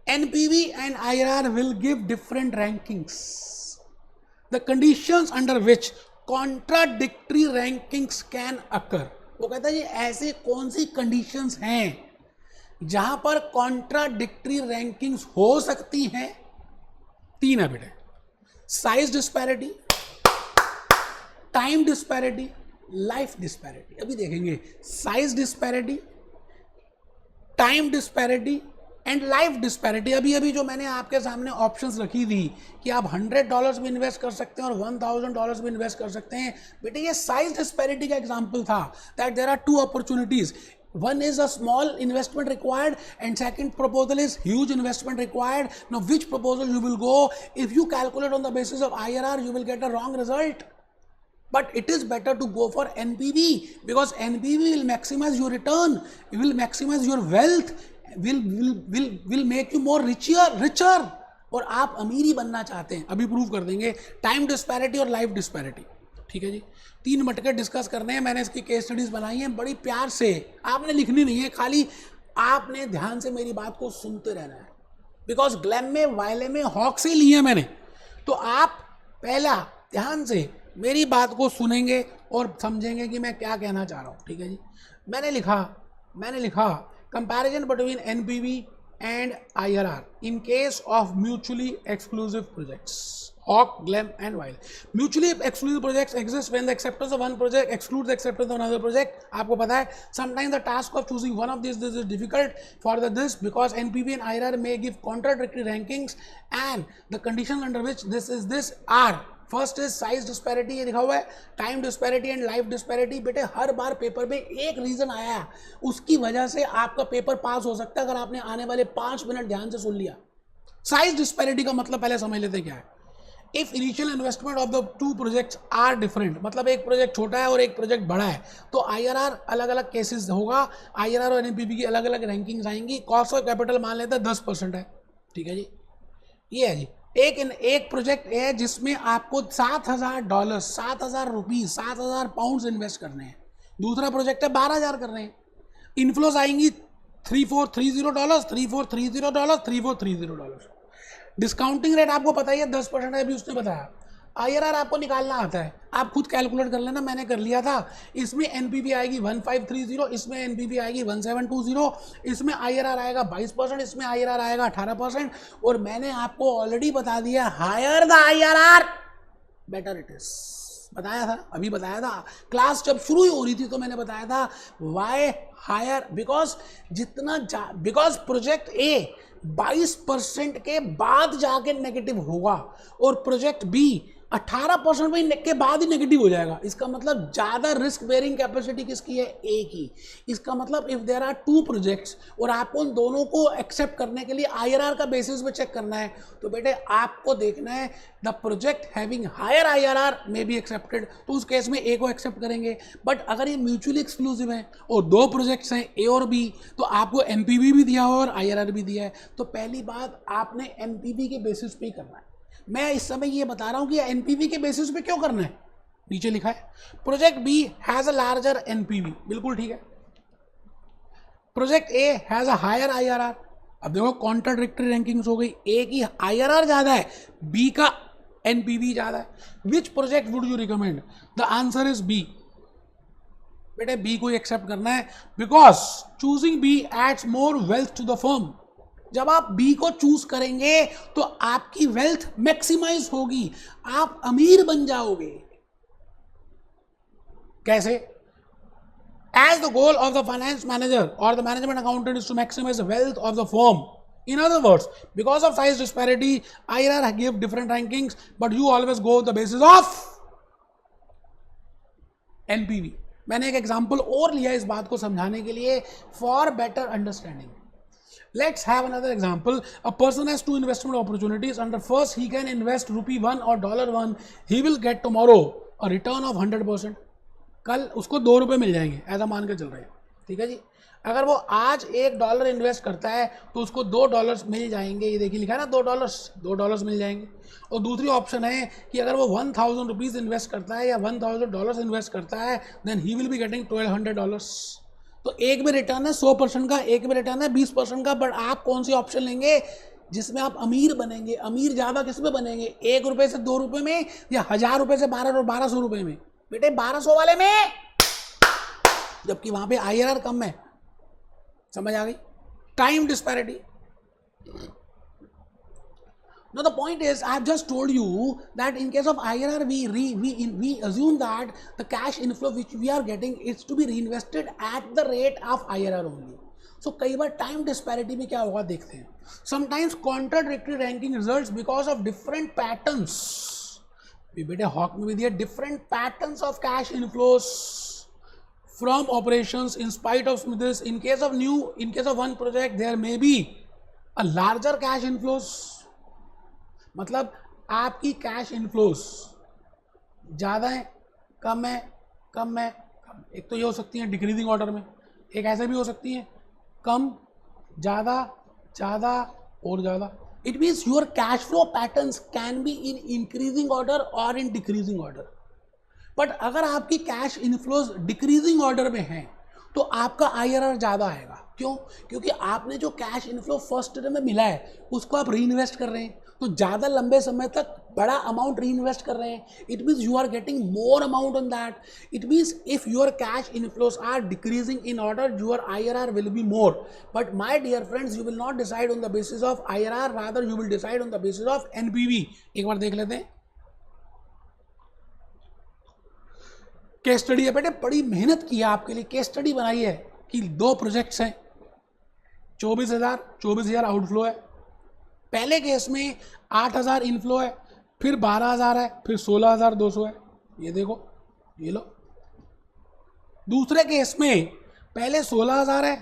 NPV and IRR will give different rankings. The conditions under which contradictory rankings can occur. वो कहता है जी ऐसे कौन सी कंडीशंस हैं जहां पर कॉन्ट्राडिक्टरी रैंकिंग्स हो सकती हैं? 3 है बेटे, size disparity, time disparity, life disparity. अभी देखेंगे size disparity, time disparity and life disparity. अभी जो मैंने आपके सामने ऑप्शंस रखी थी कि आप $100 भी इन्वेस्ट कर सकते हैं और $1000 भी इन्वेस्ट कर सकते हैं, बेटे ये साइज डिस्पैरिटी का एग्जांपल था, that there are 2 opportunities, one is a small investment required and second proposal is huge investment required. Now which proposal you will go? If you calculate on the basis of IRR you will get a wrong result, but it is better to go for NPV because NPV will maximize your return, it will maximize your wealth, will make you more richer और आप अमीर ही बनना चाहते हैं। अभी prove कर देंगे time disparity और लाइफ डिस्पैरिटी। ठीक है जी, 3 मटके डिस्कस करने हैं, मैंने इसकी केस स्टडीज बनाई हैं बड़ी प्यार से, आपने लिखनी नहीं है, खाली आपने ध्यान से मेरी बात को सुनते रहना है बिकॉज ग्लैम में वायले में हॉक से लिए मैंने, तो आप पहला ध्यान से मेरी बात को सुनेंगे और समझेंगे कि मैं क्या कहना चाह रहा हूँ। ठीक है जी, मैंने लिखा comparison between NPV and IRR in case of mutually exclusive projects. Hawk, Glen and Weil. Mutually exclusive projects exist when the acceptance of one project excludes the acceptance of another project. आपको पता है sometimes the task of choosing one of these this is difficult for this because NPV and IRR may give contradictory rankings and the conditions under which this are first is size disparity, ये लिखा हुआ है, time disparity and life disparity. बेटे हर बार paper में एक reason आया, उसकी वजह से आपका पेपर पास हो सकता है अगर आपने आने वाले 5 मिनट ध्यान से सुन लिया. साइज डिस्पैरिटी का मतलब पहले समझ लेते क्या है. If initial investment of the two projects are different, मतलब एक प्रोजेक्ट छोटा है और एक प्रोजेक्ट बड़ा है, तो आईआरआर अलग अलग केसेस होगा. आईआरआर और एनपीवी की अलग अलग रैंकिंग्स आएंगी. कॉस्ट ऑफ कैपिटल मान लेते हैं 10% है, ठीक है जी. ये है जी एक प्रोजेक्ट है जिसमें आपको $7,000 7,000 पाउंड इन्वेस्ट करने हैं. दूसरा प्रोजेक्ट है 12,000 करने हैं. इनफ्लोज आएंगी $3,430 $3,430 $3,430. डिस्काउंटिंग रेट आपको पता ही है 10% है, अभी उसने बताया. आईआरआर आपको निकालना आता है, आप खुद कैलकुलेट कर लेना, मैंने कर लिया था. इसमें एनपीवी आएगी 1530, इसमें एनपीवी आएगी 1720, इसमें आईआरआर आएगा 22%, इसमें आईआरआर आएगा 18%. और मैंने आपको ऑलरेडी बता दिया, higher the IRR better it is. बताया था, अभी बताया था, क्लास जब शुरू ही हो रही थी तो मैंने बताया था why higher. Because project A 22% के बाद जाके नेगेटिव होगा और प्रोजेक्ट बी 18% के बाद ही नेगेटिव हो जाएगा. इसका मतलब ज्यादा रिस्क बेयरिंग कैपेसिटी किसकी है? ए की. इसका मतलब if there are two projects और आपको उन दोनों को एक्सेप्ट करने के लिए आईआरआर का बेसिस पे चेक करना है, तो बेटे आपको देखना है the project having higher IRR may be accepted, तो उस केस में ए को एक्सेप्ट करेंगे. बट अगर ये म्यूचुअली एक्सक्लूसिव है और दो प्रोजेक्ट्स हैं ए और बी, तो आपको एमपीवी भी दिया हो और आईआरआर भी दिया है, तो पहली बात आपने एमपीवी के बेसिस पे ही करना है. मैं इस समय ये बता रहा हूं कि एनपीवी के बेसिस पे क्यों करना है. नीचे लिखा है project B has a larger NPV, बिल्कुल ठीक है. Project A has a higher IRR. अब देखो कॉन्ट्राडिक्टरी रैंकिंग्स हो गई, ए की आईआरआर ज्यादा है, बी का एनपीवी ज्यादा है. Which project would you recommend? The answer is B. बेटे बी को एक्सेप्ट करना है because choosing B adds more wealth to the firm. जब आप बी को चूज करेंगे तो आपकी वेल्थ मैक्सिमाइज होगी, आप अमीर बन जाओगे. कैसे? As the goal of the finance manager और the management accountant is to maximize the wealth of the firm. In other words, because of size disparity, IRR give different rankings, but you always go the basis of NPV. मैंने एक example और लिया इस बात को समझाने के लिए for better understanding. Let's have another example. A person has two investment opportunities. Under first, he can invest ₹1 or $1. He will get tomorrow a return of 100%. कल उसको $2 मिल जाएंगे, ऐसा मान के चल रहे हैं, ठीक है जी. अगर वो आज $1 इन्वेस्ट करता है तो उसको $2 मिल जाएंगे. ये देखिए लिखा है ना, $2 मिल जाएंगे. और दूसरी ऑप्शन है कि अगर वो ₹1,000 इन्वेस्ट करता है या $1,000 इन्वेस्ट करता है, then he will be getting $1,200. तो एक में रिटर्न है 100% का, एक में रिटर्न है 20% का. बट आप कौन सी ऑप्शन लेंगे जिसमें आप अमीर बनेंगे? अमीर ज्यादा किस में बनेंगे? ₹1 से ₹2 में या ₹1,000 से ₹1,200 में? बेटे 1200 वाले में, जबकि वहां पे आईआरआर कम है. समझ आ गई? Time disparity. Now the point is, I have just told you that in case of IRR, we assume that the cash inflow which we are getting is to be reinvested at the rate of IRR only. So कई बार time disparity में क्या होगा देखते हैं. Sometimes contradictory ranking results because of different patterns. बेटे hoc में भी दिया different patterns of cash inflows from operations. In spite of this, in case of one project, there may be a larger cash inflows. मतलब आपकी cash inflows ज़्यादा है, कम है, कम है, कम. एक तो ये हो सकती है डिक्रीजिंग ऑर्डर में, एक ऐसे भी हो सकती है कम, ज़्यादा, ज़्यादा और ज़्यादा. It means your cash flow patterns can be in increasing order और इन डिक्रीजिंग ऑर्डर. बट अगर आपकी कैश इनफ्लोस डिक्रीजिंग ऑर्डर में है तो आपका आईआरआर ज़्यादा आएगा. क्यों? क्योंकि आपने जो कैश इनफ्लो फर्स्ट ईयर में मिला है उसको आप री इन्वेस्ट कर रहे हैं, तो ज़्यादा लंबे समय तक बड़ा अमाउंट री इन्वेस्ट कर रहे हैं, it means you are getting more amount on that. It means if your cash inflows are decreasing in order your IRR will be more. But my dear friends, you will not decide on the basis of IRR, rather you will decide on the basis of NPV. एक बार देख लेते हैं case study है. बेटे बड़ी मेहनत की है आपके लिए, केस स्टडी बनाई है कि 2 प्रोजेक्ट्स हैं, 24,000 आउटफ्लो है. पहले केस में 8,000 इनफ्लो है, फिर 12,000 है, फिर 16,200 है. ये देखो, ये लो. दूसरे केस में पहले 16,000 है,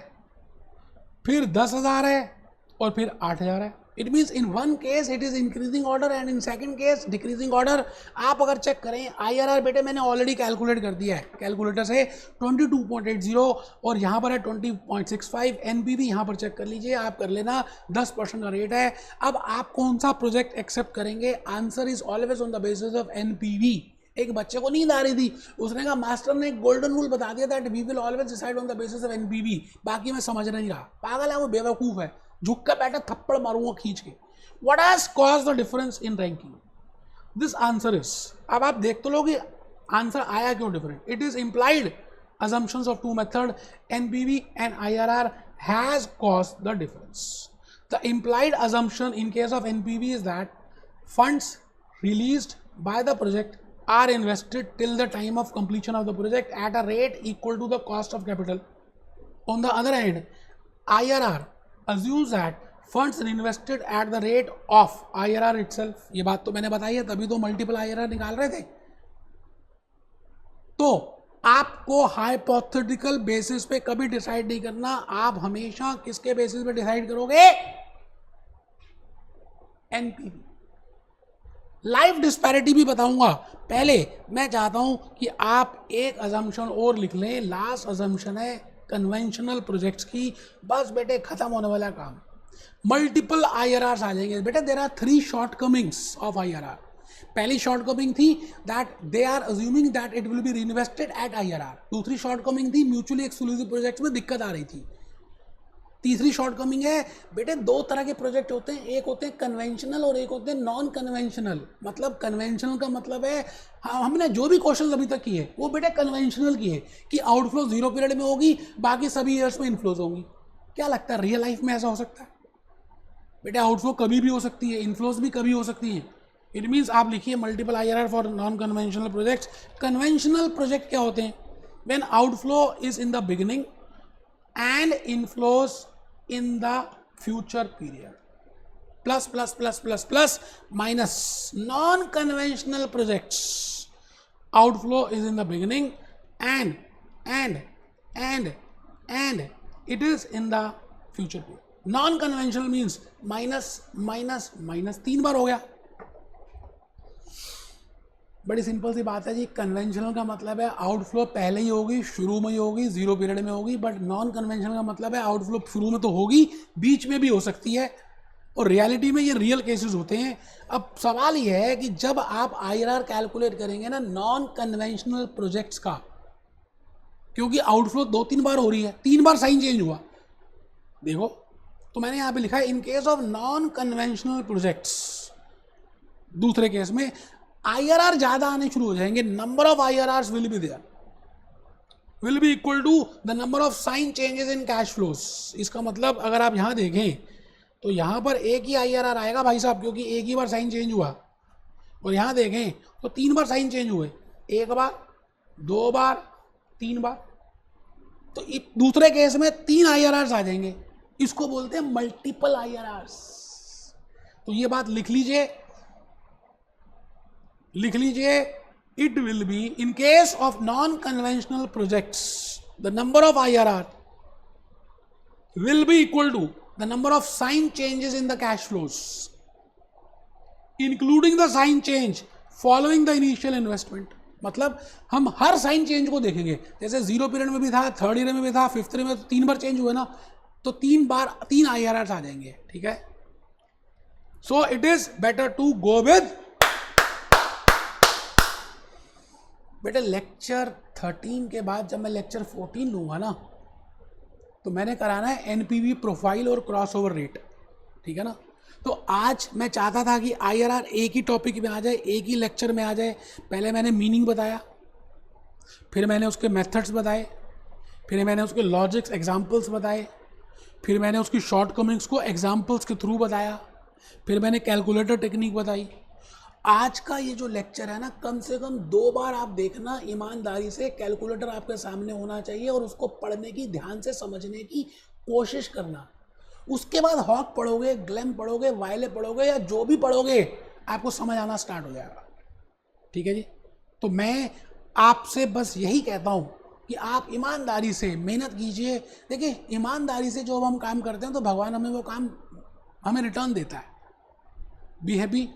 फिर 10,000 है और फिर 8,000 है. It means in one case it is increasing order and in second case decreasing order. आप अगर चेक करें IRR, बेटे मैंने ऑलरेडी कैलकुलेट कर दिया है कैलकुलेटर से, 22.80 और यहाँ पर है 20.65. NPV यहाँ पर चेक कर लीजिए, आप कर लेना, 10% का रेट है. अब आप कौन सा प्रोजेक्ट एक्सेप्ट करेंगे? Answer is always on the basis of NPV. एक बच्चे को नींद आ रही थी, उसने कहा मास्टर ने एक गोल्डन रूल बता दिया that we will always decide on the basis of NPV. बाकी मैं समझ नहीं रहा, पागल है वो, बेवकूफ है, झुक कर बैठा, थप्पड़ मारूंगा खींच के. What has caused the difference in ranking? This answer is, अब आप देख तो लो कि आंसर आया क्यों different. It is implied assumptions of two method NPV and IRR has caused the difference. The implied assumption in case of NPV is that funds released by the project are invested till the time of completion of the project at a rate equal to the cost of capital. On the other hand, IRR assumes that funds invested at the rate of IRR itself. ये बात तो मैंने बताई है, तभी तो multiple IRR निकाल रहे थे. तो आपको हाइपोथेटिकल बेसिस पे कभी डिसाइड नहीं करना, आप हमेशा किसके बेसिस पे डिसाइड करोगे? NPV. लाइफ डिस्पैरिटी भी बताऊंगा. पहले मैं चाहता हूं कि आप एक अजम्पशन और लिख लें. लास्ट अजम्पशन है कन्वेंशनल प्रोजेक्ट्स की. बस बेटे खत्म होने वाला काम. मल्टीपल IRRs आ जाएंगे. बेटे there are 3 shortcomings of IRR. पहली शॉर्टकमिंग थी that they are assuming that it will be reinvested at IRR. दूसरी शॉर्टकमिंग थी म्यूचुअली एक्सक्लूसिव प्रोजेक्ट्स में दिक्कत आ रही थी. तीसरी शॉर्टकमिंग है बेटे 2 तरह के प्रोजेक्ट होते हैं, एक होते हैं कन्वेंशनल और एक होते हैं नॉन कन्वेंशनल. मतलब कन्वेंशनल का मतलब है, हमने जो भी क्वेश्चन अभी तक किए वो बेटे कन्वेंशनल किए कि आउटफ्लो 0 पीरियड में होगी, बाकी सभी ईयर्स में इनफ्लोज होंगी. क्या लगता है रियल लाइफ में ऐसा हो सकता है? बेटे आउटफ्लो कभी भी हो सकती है, इनफ्लोज भी कभी हो सकती है. इट मीन्स आप लिखिए multiple IRR for non conventional projects. Conventional project क्या होते हैं? When outflow is in the beginning and inflows in the future period. Plus plus plus plus plus minus. Non-conventional projects outflow is in the beginning and it is in the future period. Non-conventional means minus minus minus. 3 बार हो गया. बड़ी simple सी बात है जी. Conventional का मतलब है outflow पहले ही होगी, शुरू में ही होगी, 0 पीरियड में होगी. बट नॉन कन्वेंशनल का मतलब है आउटफ्लो शुरू में तो होगी, बीच में भी हो सकती है, और रियलिटी में ये रियल केसेस होते हैं. अब सवाल ये है कि जब आप IRR कैलकुलेट करेंगे ना नॉन कन्वेंशनल प्रोजेक्ट्स का, क्योंकि आउटफ्लो 2-3 बार हो रही है, 3 बार साइन चेंज हुआ. देखो तो मैंने यहाँ पे लिखा है in case of non conventional projects. दूसरे केस में IRR ज्यादा आने शुरू हो जाएंगे. Number of IRRs will be there, will be equal to the number of sign changes in cash flows. इसका मतलब अगर आप यहाँ देखें तो यहाँ पर एक ही IRR आएगा भाई साहब, क्योंकि एक ही बार साइन चेंज हुआ. और यहाँ देखें तो 3 बार साइन चेंज हुए, 1 बार, 2 बार, 3 बार. तो दूसरे केस में 3 IRRs आ जाएंगे. इसको बोलते हैं मल्टीपल IRRs. तो ये बात लिख लीजिए, लिख लीजिए. It will be in case of non conventional projects the number of IRR will be equal to the number of sign changes in the cash flows including the sign change following the initial investment. मतलब हम हर sign change को देखेंगे. जैसे 0 period में भी था, 3rd year में भी था, 5th ईयर में तो 3 बार चेंज हुए ना, तो 3 बार 3 IRRs आ जाएंगे. ठीक है. So it is better to go with बेटे लेक्चर 13 के बाद जब मैं लेक्चर 14 लूँगा ना, तो मैंने कराना है NPV प्रोफाइल और क्रॉसओवर रेट. ठीक है ना. तो आज मैं चाहता था कि IRR एक ही टॉपिक में आ जाए, एक ही लेक्चर में आ जाए। पहले मैंने मीनिंग बताया, फिर मैंने उसके मेथड्स बताए, फिर मैंने उसके लॉजिक्स एग्जाम्पल्स बताए, फिर मैंने उसकी शॉर्टकमिंग्स को एग्जाम्पल्स के थ्रू बताया, फिर मैंने कैलकुलेटर टेक्निक बताई। आज का ये जो लेक्चर है ना, कम से कम 2 बार आप देखना ईमानदारी से। कैलकुलेटर आपके सामने होना चाहिए और उसको पढ़ने की, ध्यान से समझने की कोशिश करना। उसके बाद हॉक पढ़ोगे, ग्लेम पढ़ोगे, वायले पढ़ोगे, या जो भी पढ़ोगे, आपको समझ आना स्टार्ट हो जाएगा। ठीक है जी। तो मैं आपसे बस यही कहता हूँ कि आप ईमानदारी से मेहनत कीजिए। देखिए, ईमानदारी से जो हम काम करते हैं तो भगवान हमें वो काम, हमें रिटर्न देता है। Be happy,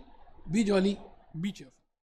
B jolly, B cheerful.